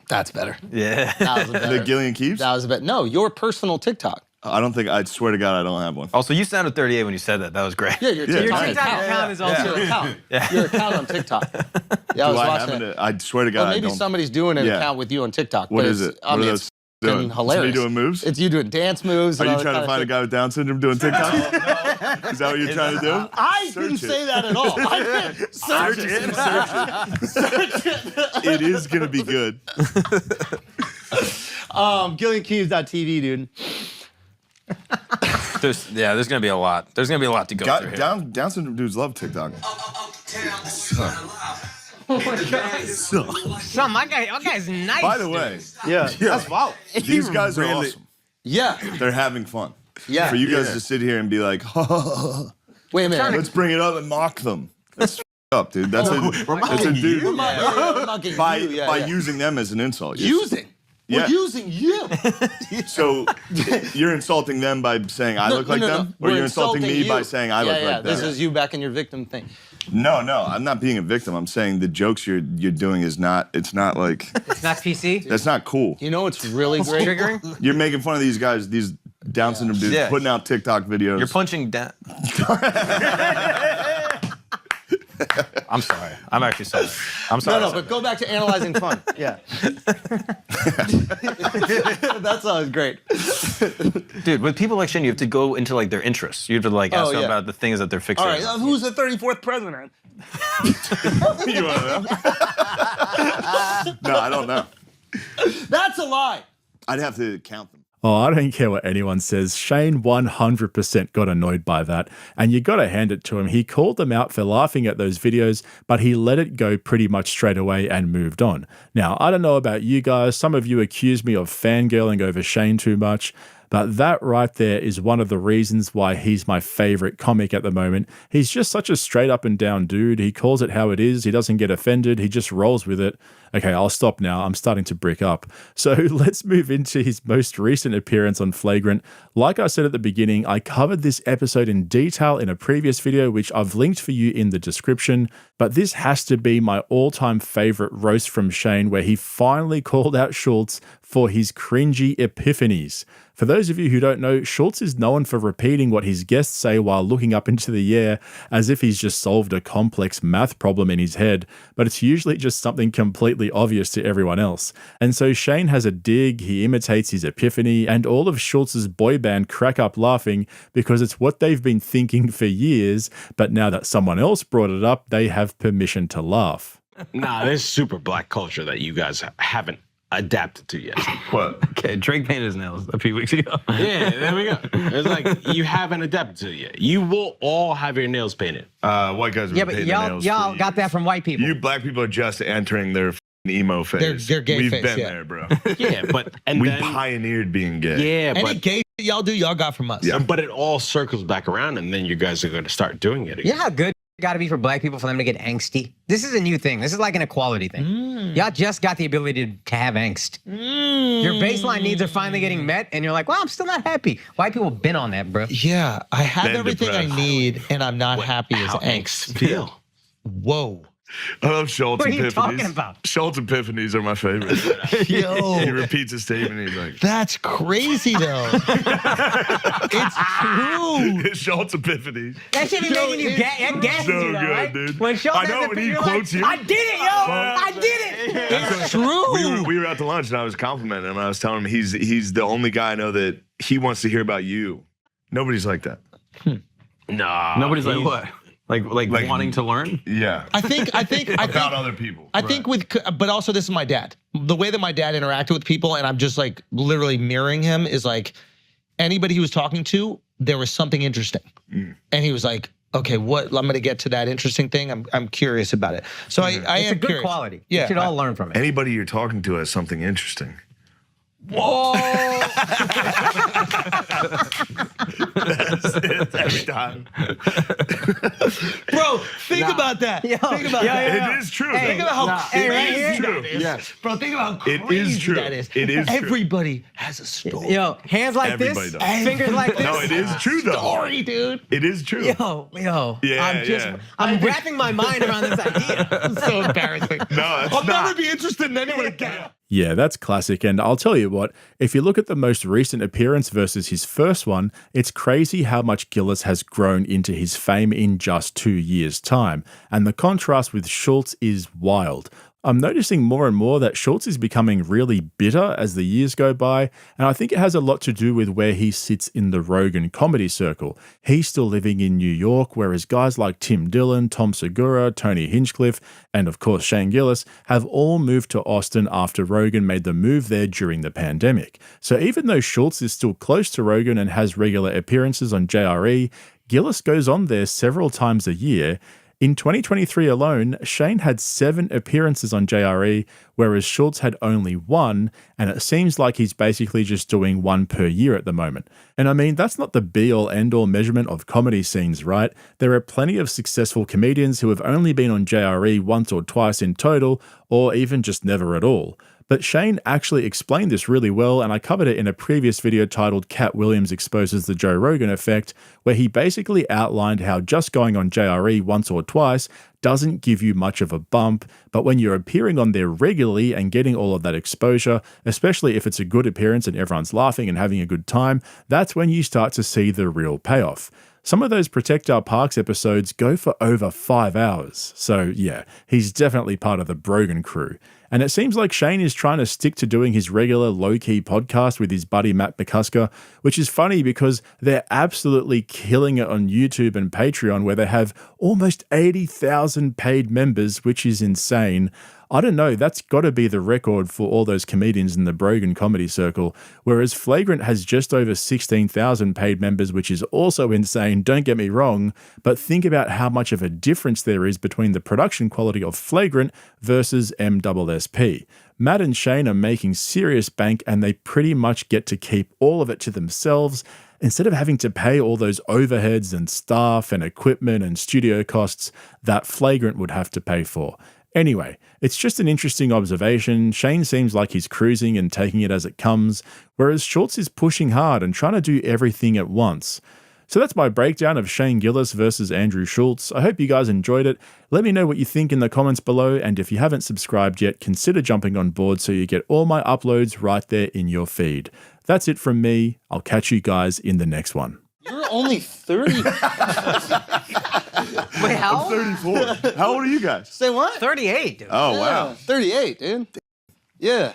That's better. Yeah. That was better. The Gillian Keeves? That was a bit. No, your personal TikTok. I swear to God, I don't have one. Also, you sounded 38 when you said that. That was great. Yeah, your TikTok account is also your account. Your account on TikTok. Yeah, I was watching it. I swear to God, Well, maybe somebody's doing an account with you on TikTok. What is it? I mean, it's doing? hilarious. Is me doing moves? It's you doing dance moves. Are you trying to find a guy with Down syndrome doing TikTok? No. Is that what you're trying to do? I didn't say that at all. I didn't. Search it. Search it. It is going to be good. GillianKeeves.tv, dude. There's going to be a lot. There's going to be a lot to go through here. Down syndrome dudes love TikTok. Oh my God. Son, my guy's nice. By the way, that's wow. These guys are awesome. Yeah. They're having fun. Yeah. For you guys to sit here and be like, wait a minute. Let's bring it up and mock them. That's up, dude. That's a dude. We're mocking you. By using them as an insult. Using? Yeah. We're using you. So you're insulting them by saying I look like them? Or you're insulting me by saying I look like them? This is you back in your victim thing. No, I'm not being a victim. I'm saying the jokes you're doing it's not like... It's not PC? That's not cool. You know what's really great? Triggering? You're making fun of these guys, these Down syndrome dudes, putting out TikTok videos. You're punching down. I'm sorry. I'm actually sorry. I'm sorry. No, but go back to analyzing fun. Yeah. That's always great. Dude, with people like Shane, you have to go into like their interests. You have to ask them about the things that they're fixating. All right, who's the 34th president? You want to know? No, I don't know. That's a lie. I'd have to count them. Oh, I don't care what anyone says. Shane 100% got annoyed by that. And you got to hand it to him. He called them out for laughing at those videos, but he let it go pretty much straight away and moved on. Now, I don't know about you guys. Some of you accuse me of fangirling over Shane too much. But that right there is one of the reasons why he's my favorite comic at the moment. He's just such a straight up and down dude. He calls it how it is. He doesn't get offended. He just rolls with it. Okay, I'll stop now. I'm starting to brick up. So let's move into his most recent appearance on Flagrant. Like I said at the beginning, I covered this episode in detail in a previous video, which I've linked for you in the description. But this has to be my all-time favorite roast from Shane, where he finally called out Schultz for his cringy epiphanies. For those of you who don't know, Schultz is known for repeating what his guests say while looking up into the air, as if he's just solved a complex math problem in his head, but it's usually just something completely obvious to everyone else. And so Shane has a dig, he imitates his epiphany, and all of Schultz's boy band crack up laughing because it's what they've been thinking for years, but now that someone else brought it up, they have permission to laugh. Nah, there's super black culture that you guys haven't adapted to yet. What? Okay, Drake painted his nails a few weeks ago. Yeah, there we go. It's like you haven't adapted to it yet. You will all have your nails painted. White guys have Yeah, been but painting their nails y'all for got that from white people. You black people are just entering their emo phase. Their gay We've phase, been yeah. there, bro. Yeah, but We pioneered being gay. Yeah, Any but gay shit y'all do, y'all got from us. Yeah. but it all circles back around, and then you guys are going to start doing it again. You know how good got to be for black people for them to get angsty? This is a new thing. This is like an equality thing. Y'all just got the ability to have angst. Your baseline needs are finally getting met, and you're like, well, I'm still not happy. White people been on that, bro. Yeah, I have Then everything I depressed. need, and I'm not happy as angst. Feel. Whoa. I love Schultz What are you epiphanies. talking about? Schultz epiphanies are my favorite. Yo. He repeats a statement. He's like, That's crazy, though. It's true. Schultz epiphanies. That shit be making you gasses So you, though, good, right? dude. When Schultz I has know a when picture, he you're quotes like, you. I did it, yo. I did it. It's true. We were out to lunch and I was complimenting him. I was telling him he's the only guy I know that he wants to hear about you. Nobody's like that. Nah. Nobody's like what? Like wanting to learn? Yeah. I think About other people. I think but also this is my dad. The way that my dad interacted with people, and I'm just like literally mirroring him, is like anybody he was talking to, there was something interesting, and he was like, "Okay, what? I'm gonna get to that interesting thing. I'm curious about it." So I It's am a good curious. quality. Yeah, You should all learn from it. Anybody you're talking to has something interesting. Whoa! That's it every time. Bro, think about that. Think about that. It is true. Hey, think about how Hey, right crazy here? that is. Yes. Bro, think about how It crazy is true. that is. It is true. Everybody has a story. Yo, hands like Everybody this, does. fingers like this. No, it is true though. Story, dude. It is true. Yo, Yeah, I'm wrapping my mind around this idea. It's so embarrassing. No, it's I'll not. never be interested in anyone again. Yeah, that's classic. And I'll tell you what, if you look at the most recent appearance versus his first one, it's crazy how much Gillis has grown into his fame in just 2 years' time. And the contrast with Schultz is wild. I'm noticing more and more that Schultz is becoming really bitter as the years go by, and I think it has a lot to do with where he sits in the Rogan comedy circle. He's still living in New York, whereas guys like Tim Dillon, Tom Segura, Tony Hinchcliffe, and of course Shane Gillis have all moved to Austin after Rogan made the move there during the pandemic. So even though Schultz is still close to Rogan and has regular appearances on JRE, Gillis goes on there several times a year. In 2023 alone, Shane had 7 appearances on JRE, whereas Schultz had only 1, and it seems like he's basically just doing 1 per year at the moment. And I mean, that's not the be-all end-all measurement of comedy scenes, right? There are plenty of successful comedians who have only been on JRE once or twice in total, or even just never at all. But Shane actually explained this really well, and I covered it in a previous video titled Cat Williams Exposes the Joe Rogan Effect, where he basically outlined how just going on JRE once or twice doesn't give you much of a bump, but when you're appearing on there regularly and getting all of that exposure, especially if it's a good appearance and everyone's laughing and having a good time, that's when you start to see the real payoff. Some of those Protect Our Parks episodes go for over 5 hours. So yeah, he's definitely part of the Brogan crew. And it seems like Shane is trying to stick to doing his regular low-key podcast with his buddy Matt McCusker, which is funny because they're absolutely killing it on YouTube and Patreon, where they have almost 80,000 paid members, which is insane. I don't know, that's got to be the record for all those comedians in the Brogan comedy circle, whereas Flagrant has just over 16,000 paid members, which is also insane, don't get me wrong, but think about how much of a difference there is between the production quality of Flagrant versus MSSP. Matt and Shane are making serious bank, and they pretty much get to keep all of it to themselves, instead of having to pay all those overheads and staff and equipment and studio costs that Flagrant would have to pay for. Anyway, it's just an interesting observation. Shane seems like he's cruising and taking it as it comes, whereas Schultz is pushing hard and trying to do everything at once. So that's my breakdown of Shane Gillis versus Andrew Schultz. I hope you guys enjoyed it. Let me know what you think in the comments below, and if you haven't subscribed yet, consider jumping on board so you get all my uploads right there in your feed. That's it from me. I'll catch you guys in the next one. You're only 30. Wait, how? I'm 34. How old are you guys? Say what? 38, dude. Oh, wow. 38, dude. Yeah.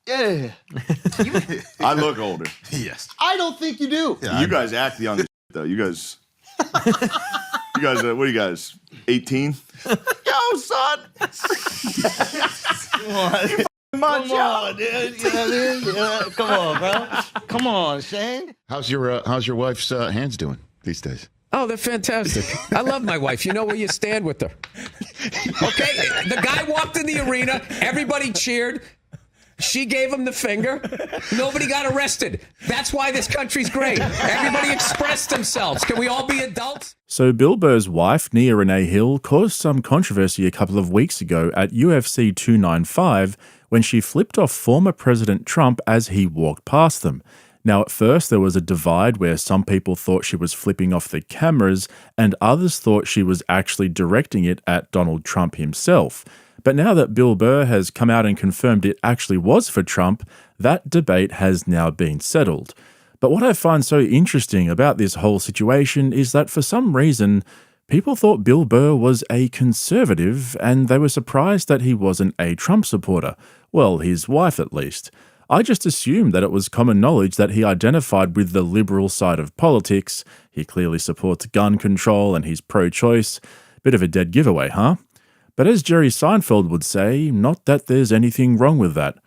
Yeah. I look older. Yes. I don't think you do. Yeah, You guys act young as though. You guys, what are you guys, 18? Yo, son. Come on, dude. You know what I mean? Yeah, come on, bro. Come on, Shane. How's your wife's hands doing these days? Oh, they're fantastic. I love my wife. You know where you stand with her. Okay? The guy walked in the arena. Everybody cheered. She gave him the finger. Nobody got arrested. That's why this country's great. Everybody expressed themselves. Can we all be adults? So Bill Burr's wife, Nia Renee Hill, caused some controversy a couple of weeks ago at UFC 295 when she flipped off former President Trump as he walked past them. Now, at first, there was a divide where some people thought she was flipping off the cameras and others thought she was actually directing it at Donald Trump himself. But now that Bill Burr has come out and confirmed it actually was for Trump, that debate has now been settled. But what I find so interesting about this whole situation is that for some reason, people thought Bill Burr was a conservative and they were surprised that he wasn't a Trump supporter. Well, his wife at least. I just assumed that it was common knowledge that he identified with the liberal side of politics. He clearly supports gun control and he's pro-choice. Bit of a dead giveaway, huh? But as Jerry Seinfeld would say, not that there's anything wrong with that.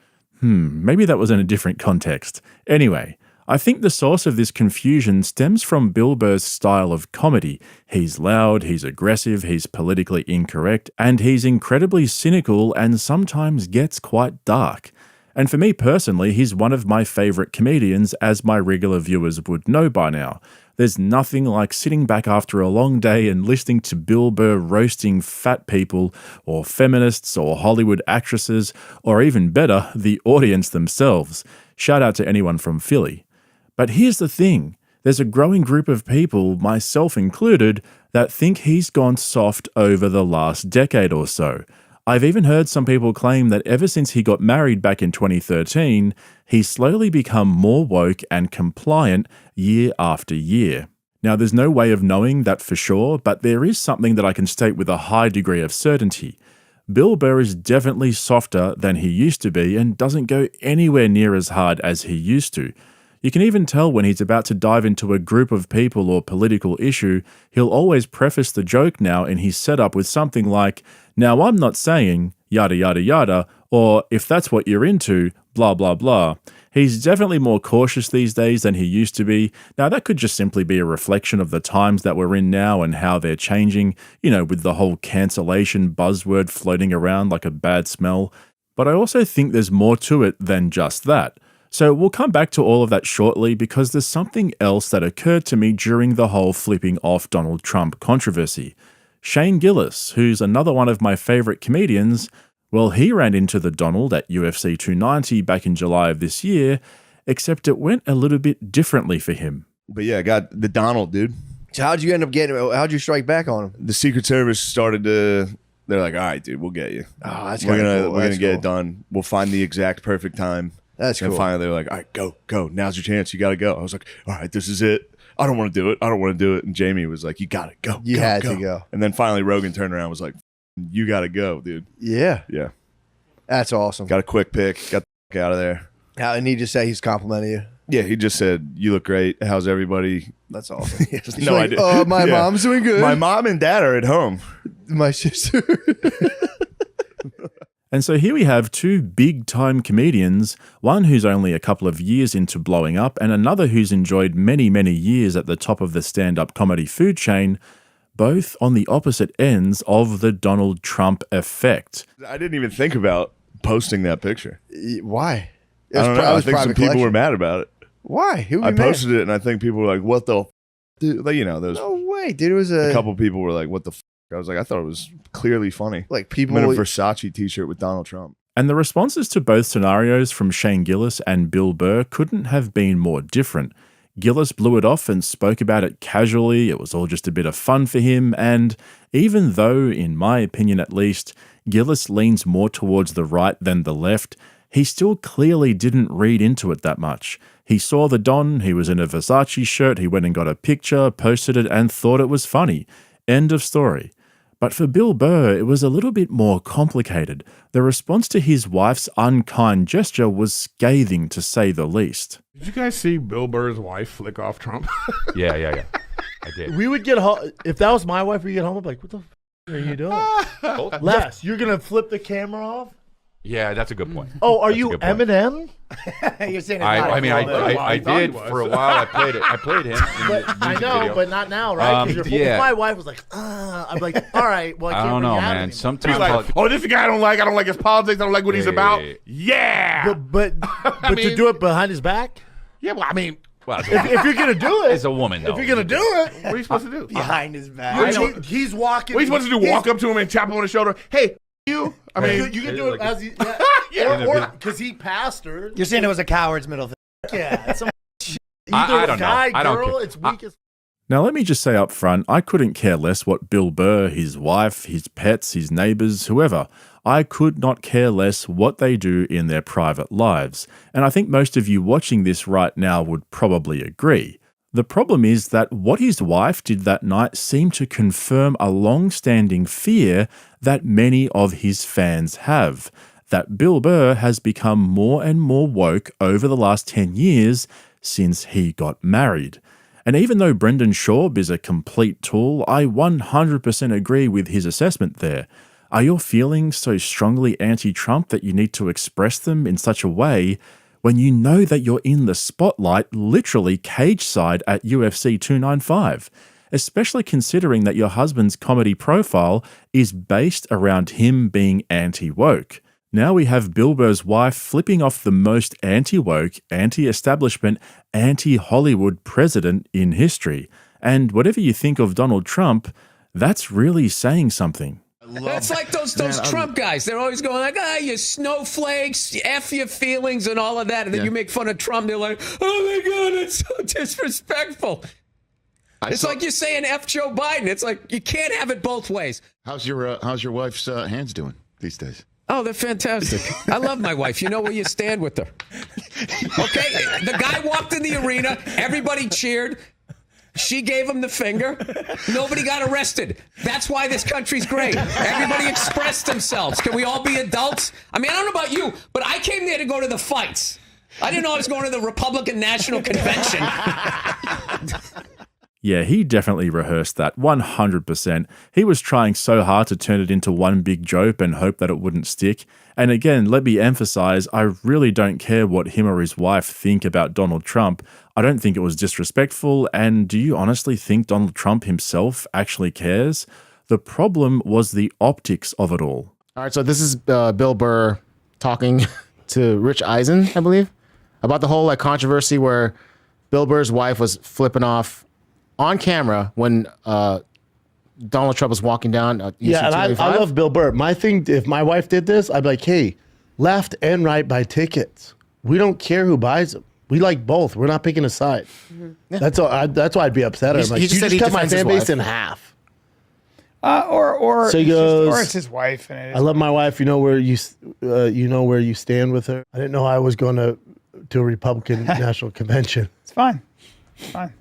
Maybe that was in a different context. Anyway, I think the source of this confusion stems from Bill Burr's style of comedy. He's loud, he's aggressive, he's politically incorrect, and he's incredibly cynical and sometimes gets quite dark. And for me personally, he's one of my favourite comedians, as my regular viewers would know by now. There's nothing like sitting back after a long day and listening to Bill Burr roasting fat people, or feminists, or Hollywood actresses, or even better, the audience themselves. Shout out to anyone from Philly. But here's the thing. There's a growing group of people, myself included, that think he's gone soft over the last decade or so. I've even heard some people claim that ever since he got married back in 2013, he's slowly become more woke and compliant year after year. Now, there's no way of knowing that for sure, but there is something that I can state with a high degree of certainty. Bill Burr is definitely softer than he used to be and doesn't go anywhere near as hard as he used to. You can even tell when he's about to dive into a group of people or political issue, he'll always preface the joke now in his setup with something like, "Now I'm not saying yada yada yada," or "if that's what you're into, blah blah blah." He's definitely more cautious these days than he used to be. Now that could just simply be a reflection of the times that we're in now and how they're changing, with the whole cancellation buzzword floating around like a bad smell. But I also think there's more to it than just that. So we'll come back to all of that shortly because there's something else that occurred to me during the whole flipping off Donald Trump controversy. Shane Gillis, who's another one of my favourite comedians, well, he ran into the Donald at UFC 290 back in July of this year, except it went a little bit differently for him. But yeah, I got the Donald, dude. So how'd you end up getting, how'd you strike back on him? The Secret Service started to, they're like, all right, dude, we'll get you. Oh, that's We're kinda gonna cool. We're That's gonna get cool. it done. We'll find the exact perfect time. That's and cool. finally they're like, all right, go. Now's your chance. You got to go. I was like, all right, this is it. I don't want to do it. And Jamie was like, you got to go. You had to go. And then finally Rogan turned around and was like, you got to go, dude. Yeah. Yeah. That's awesome. Got a quick pick. Got the fuck out of there. And he just said he's complimenting you. Yeah, he just said, you look great. How's everybody? That's awesome. He's No idea. My mom's doing good. My mom and dad are at home. My sister. And so here we have two big-time comedians, one who's only a couple of years into blowing up and another who's enjoyed many, many years at the top of the stand-up comedy food chain, both on the opposite ends of the Donald Trump effect. I didn't even think about posting that picture. Why? I don't know. I think some people were mad about it. Why? Who I posted it and I think people were like, what the f-? Dude, like, those. No way, dude. It was a couple people were like, what the f-? I was like, I thought it was clearly funny. Like people I'm in a Versace t-shirt with Donald Trump. And the responses to both scenarios from Shane Gillis and Bill Burr couldn't have been more different. Gillis blew it off and spoke about it casually. It was all just a bit of fun for him. And even though, in my opinion at least, Gillis leans more towards the right than the left, he still clearly didn't read into it that much. He saw the Don, he was in a Versace shirt, he went and got a picture, posted it, and thought it was funny. End of story. But for Bill Burr, it was a little bit more complicated. The response to his wife's unkind gesture was scathing, to say the least. Did you guys see Bill Burr's wife flick off Trump? Yeah. I did. We would get home. If that was my wife, we get home, I'm like, what the f are you doing? Les, you're going to flip the camera off? Yeah, that's a good point. Oh, are That's a you good point. Eminem? You're saying it's I not mean, a I full movie. I did for a while. I played it. I played him. In the I music know, video. but not now, right? 'Cause if my wife was like, I'm like, all right, well, I I can't don't bring know, you out man. anymore. Sometimes He's like, oh, this is a guy I don't like. I don't like his politics. I don't like what he's about. Yeah. But to do it behind his back? Yeah, well, I mean, well, if you're gonna do it, it's a woman though. if you're gonna do it, what are you supposed to do? Behind his back. He's walking. What are you supposed to do? Walk up to him and tap him on the shoulder? Hey, you. I mean, you can do it as he, or because he passed her. You're saying it was a coward's middle thing. Yeah, it's some shit. I Either don't know. guy, I don't girl, care. it's weak as. Now, let me just say up front, I couldn't care less what Bill Burr, his wife, his pets, his neighbours, whoever, I could not care less what they do in their private lives. And I think most of you watching this right now would probably agree. The problem is that what his wife did that night seemed to confirm a long-standing fear that many of his fans have, that Bill Burr has become more and more woke over the last 10 years since he got married. And even though Brendan Schaub is a complete tool, I 100% agree with his assessment there. Are your feelings so strongly anti-Trump that you need to express them in such a way when you know that you're in the spotlight, literally cage side at UFC 295? Especially considering that your husband's comedy profile is based around him being anti-woke. Now we have Bill Burr's wife flipping off the most anti-woke, anti-establishment, anti-Hollywood president in history. And whatever you think of Donald Trump, that's really saying something. That's like those Trump guys. They're always going like, you snowflakes, F your feelings and all of that. And then you make fun of Trump. They're like, oh my God, it's so disrespectful. It's like you're saying F Joe Biden. It's like you can't have it both ways. How's your wife's hands doing these days? Oh, they're fantastic. I love my wife. You know where you stand with her. Okay? The guy walked in the arena. Everybody cheered. She gave him the finger. Nobody got arrested. That's why this country's great. Everybody expressed themselves. Can we all be adults? I mean, I don't know about you, but I came there to go to the fights. I didn't know I was going to the Republican National Convention. Yeah, he definitely rehearsed that 100%. He was trying so hard to turn it into one big joke and hope that it wouldn't stick. And again, let me emphasize, I really don't care what him or his wife think about Donald Trump. I don't think it was disrespectful. And do you honestly think Donald Trump himself actually cares? The problem was the optics of it all. All right, so this is Bill Burr talking to Rich Eisen, I believe, about the whole controversy where Bill Burr's wife was flipping off on camera when Donald Trump was walking down. Yeah, and I love Bill Burr. My thing, if my wife did this, I'd be like, hey, left and right buy tickets. We don't care who buys them. We like both. We're not picking a side. Yeah. That's why I'd be upset. I'm like, you just cut my fan base in half. Or So he it's just- goes, or it's his wife. And it is I love my wife. You know where you stand with her. I didn't know I was going to a Republican National Convention. It's fine. It's fine.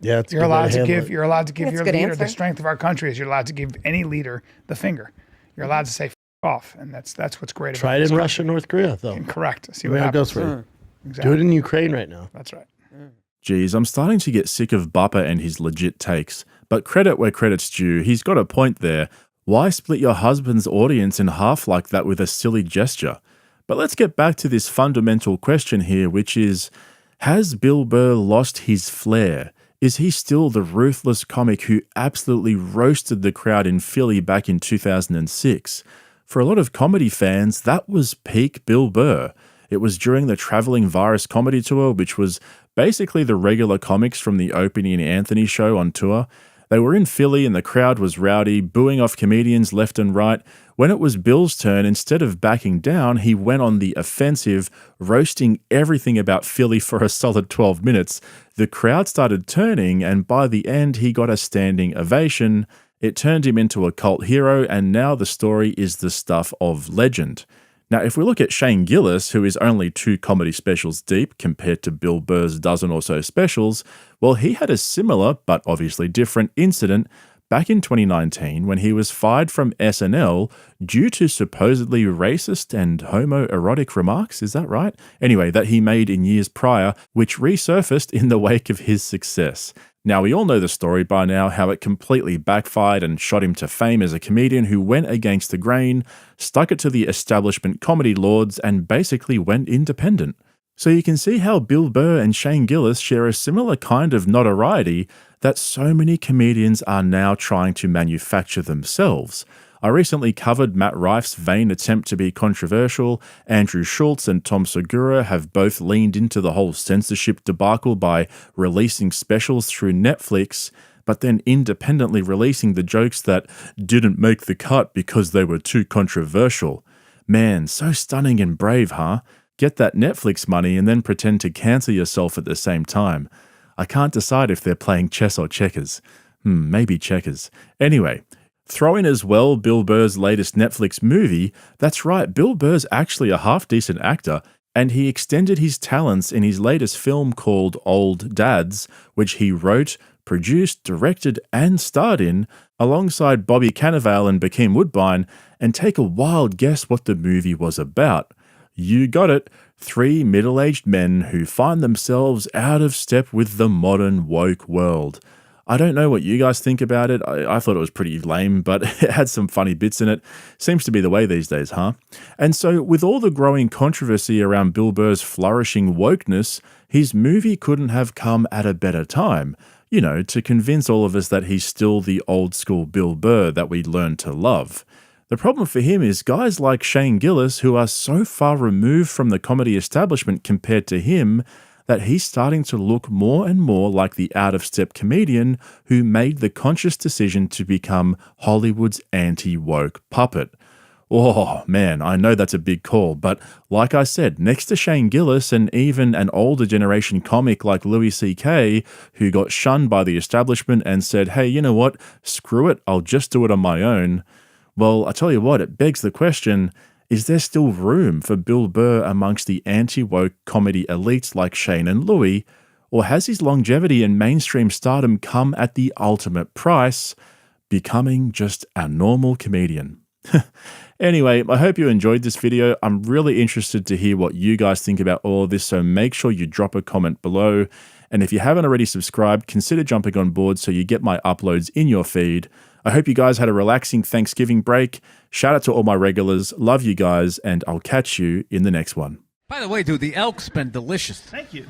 Yeah, it's You're allowed to give. It. You're allowed to give That's your a good leader. answer. The strength of our country is you're allowed to give any leader the finger. You're allowed to say "F off," and that's what's great. Try it about in this Russia, North Korea, though. country. Correct. See Where what it goes happens. for you. Exactly. Do it in Ukraine right now. That's right. Geez, I'm starting to get sick of Bappa and his legit takes. But credit where credit's due, he's got a point there. Why split your husband's audience in half like that with a silly gesture? But let's get back to this fundamental question here, which is, has Bill Burr lost his flair? Is he still the ruthless comic who absolutely roasted the crowd in Philly back in 2006? For a lot of comedy fans, that was peak Bill Burr. It was during the Traveling Virus Comedy Tour, which was basically the regular comics from the Opie and Anthony show on tour. They were in Philly and the crowd was rowdy, booing off comedians left and right. When it was Bill's turn, instead of backing down, he went on the offensive, roasting everything about Philly for a solid 12 minutes. The crowd started turning, and by the end, he got a standing ovation. It turned him into a cult hero, and now the story is the stuff of legend. Now, if we look at Shane Gillis, who is only 2 comedy specials deep compared to Bill Burr's dozen or so specials, well, he had a similar, but obviously different incident back in 2019 when he was fired from SNL due to supposedly racist and homoerotic remarks, is that right? Anyway, that he made in years prior, which resurfaced in the wake of his success. Now, we all know the story by now, how it completely backfired and shot him to fame as a comedian who went against the grain, stuck it to the establishment comedy lords, and basically went independent. So you can see how Bill Burr and Shane Gillis share a similar kind of notoriety that so many comedians are now trying to manufacture themselves. I recently covered Matt Rife's vain attempt to be controversial. Andrew Schultz and Tom Segura have both leaned into the whole censorship debacle by releasing specials through Netflix, but then independently releasing the jokes that didn't make the cut because they were too controversial. Man, so stunning and brave, huh? Get that Netflix money and then pretend to cancel yourself at the same time. I can't decide if they're playing chess or checkers. Maybe checkers. Anyway, throw in as well Bill Burr's latest Netflix movie. That's right, Bill Burr's actually a half-decent actor, and he extended his talents in his latest film called Old Dads, which he wrote, produced, directed, and starred in, alongside Bobby Cannavale and Bokeem Woodbine, and take a wild guess what the movie was about. You got it, 3 middle-aged men who find themselves out of step with the modern woke world. I don't know what you guys think about it. I thought it was pretty lame, but it had some funny bits in it. Seems to be the way these days, huh? And so, with all the growing controversy around Bill Burr's flourishing wokeness, his movie couldn't have come at a better time. You know, to convince all of us that he's still the old school Bill Burr that we learned to love. The problem for him is guys like Shane Gillis, who are so far removed from the comedy establishment compared to him, that he's starting to look more and more like the out-of-step comedian who made the conscious decision to become Hollywood's anti-woke puppet. Oh, man, I know that's a big call, but like I said, next to Shane Gillis and even an older generation comic like Louis C.K., who got shunned by the establishment and said, hey, you know what, screw it, I'll just do it on my own. Well, I tell you what, it begs the question, is there still room for Bill Burr amongst the anti-woke comedy elites like Shane and Louis, or has his longevity and mainstream stardom come at the ultimate price, becoming just a normal comedian? Anyway, I hope you enjoyed this video. I'm really interested to hear what you guys think about all of this, so make sure you drop a comment below. And if you haven't already subscribed, consider jumping on board so you get my uploads in your feed. I hope you guys had a relaxing Thanksgiving break. Shout out to all my regulars. Love you guys, and I'll catch you in the next one. By the way, dude, the elk's been delicious. Thank you.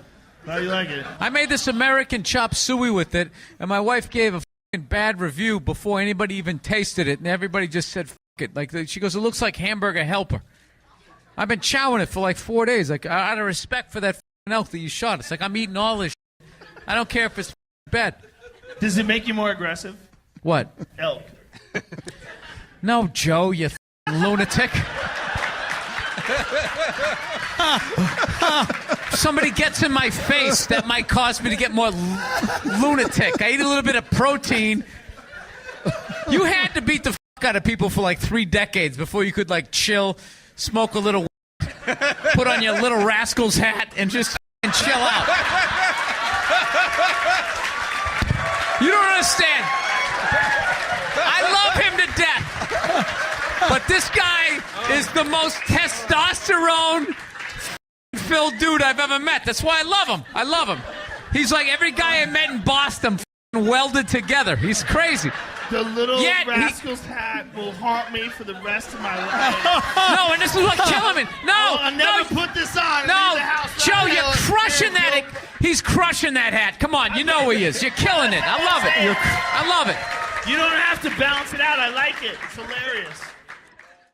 How do you like it? I made this American chop suey with it, and my wife gave a f***ing bad review before anybody even tasted it, and everybody just said f*** it. Like, she goes, it looks like Hamburger Helper. I've been chowing it for like 4 days. Like, out of respect for that f***ing elk that you shot. It's like I'm eating all this shit. I don't care if it's bad. Does it make you more aggressive? What? Elk. No, Joe, you lunatic. If somebody gets in my face, that might cause me to get more lunatic. I eat a little bit of protein. You had to beat the out of people for like 3 decades before you could like chill, smoke a little, put on your Little Rascals hat, and just chill out. You don't understand. I love him to death. But this guy is the most testosterone-filled dude I've ever met. That's why I love him. I love him. He's like every guy I met in Boston welded together. He's crazy. The Little Rascals hat will haunt me for the rest of my life. No, and this is what's killing me. No, I'll never put this on. No, the house Joe, you're crushing that. He's crushing that hat. Come on, you know he is. You're killing it. I love it. I love it. You don't have to balance it out. I like it. It's hilarious.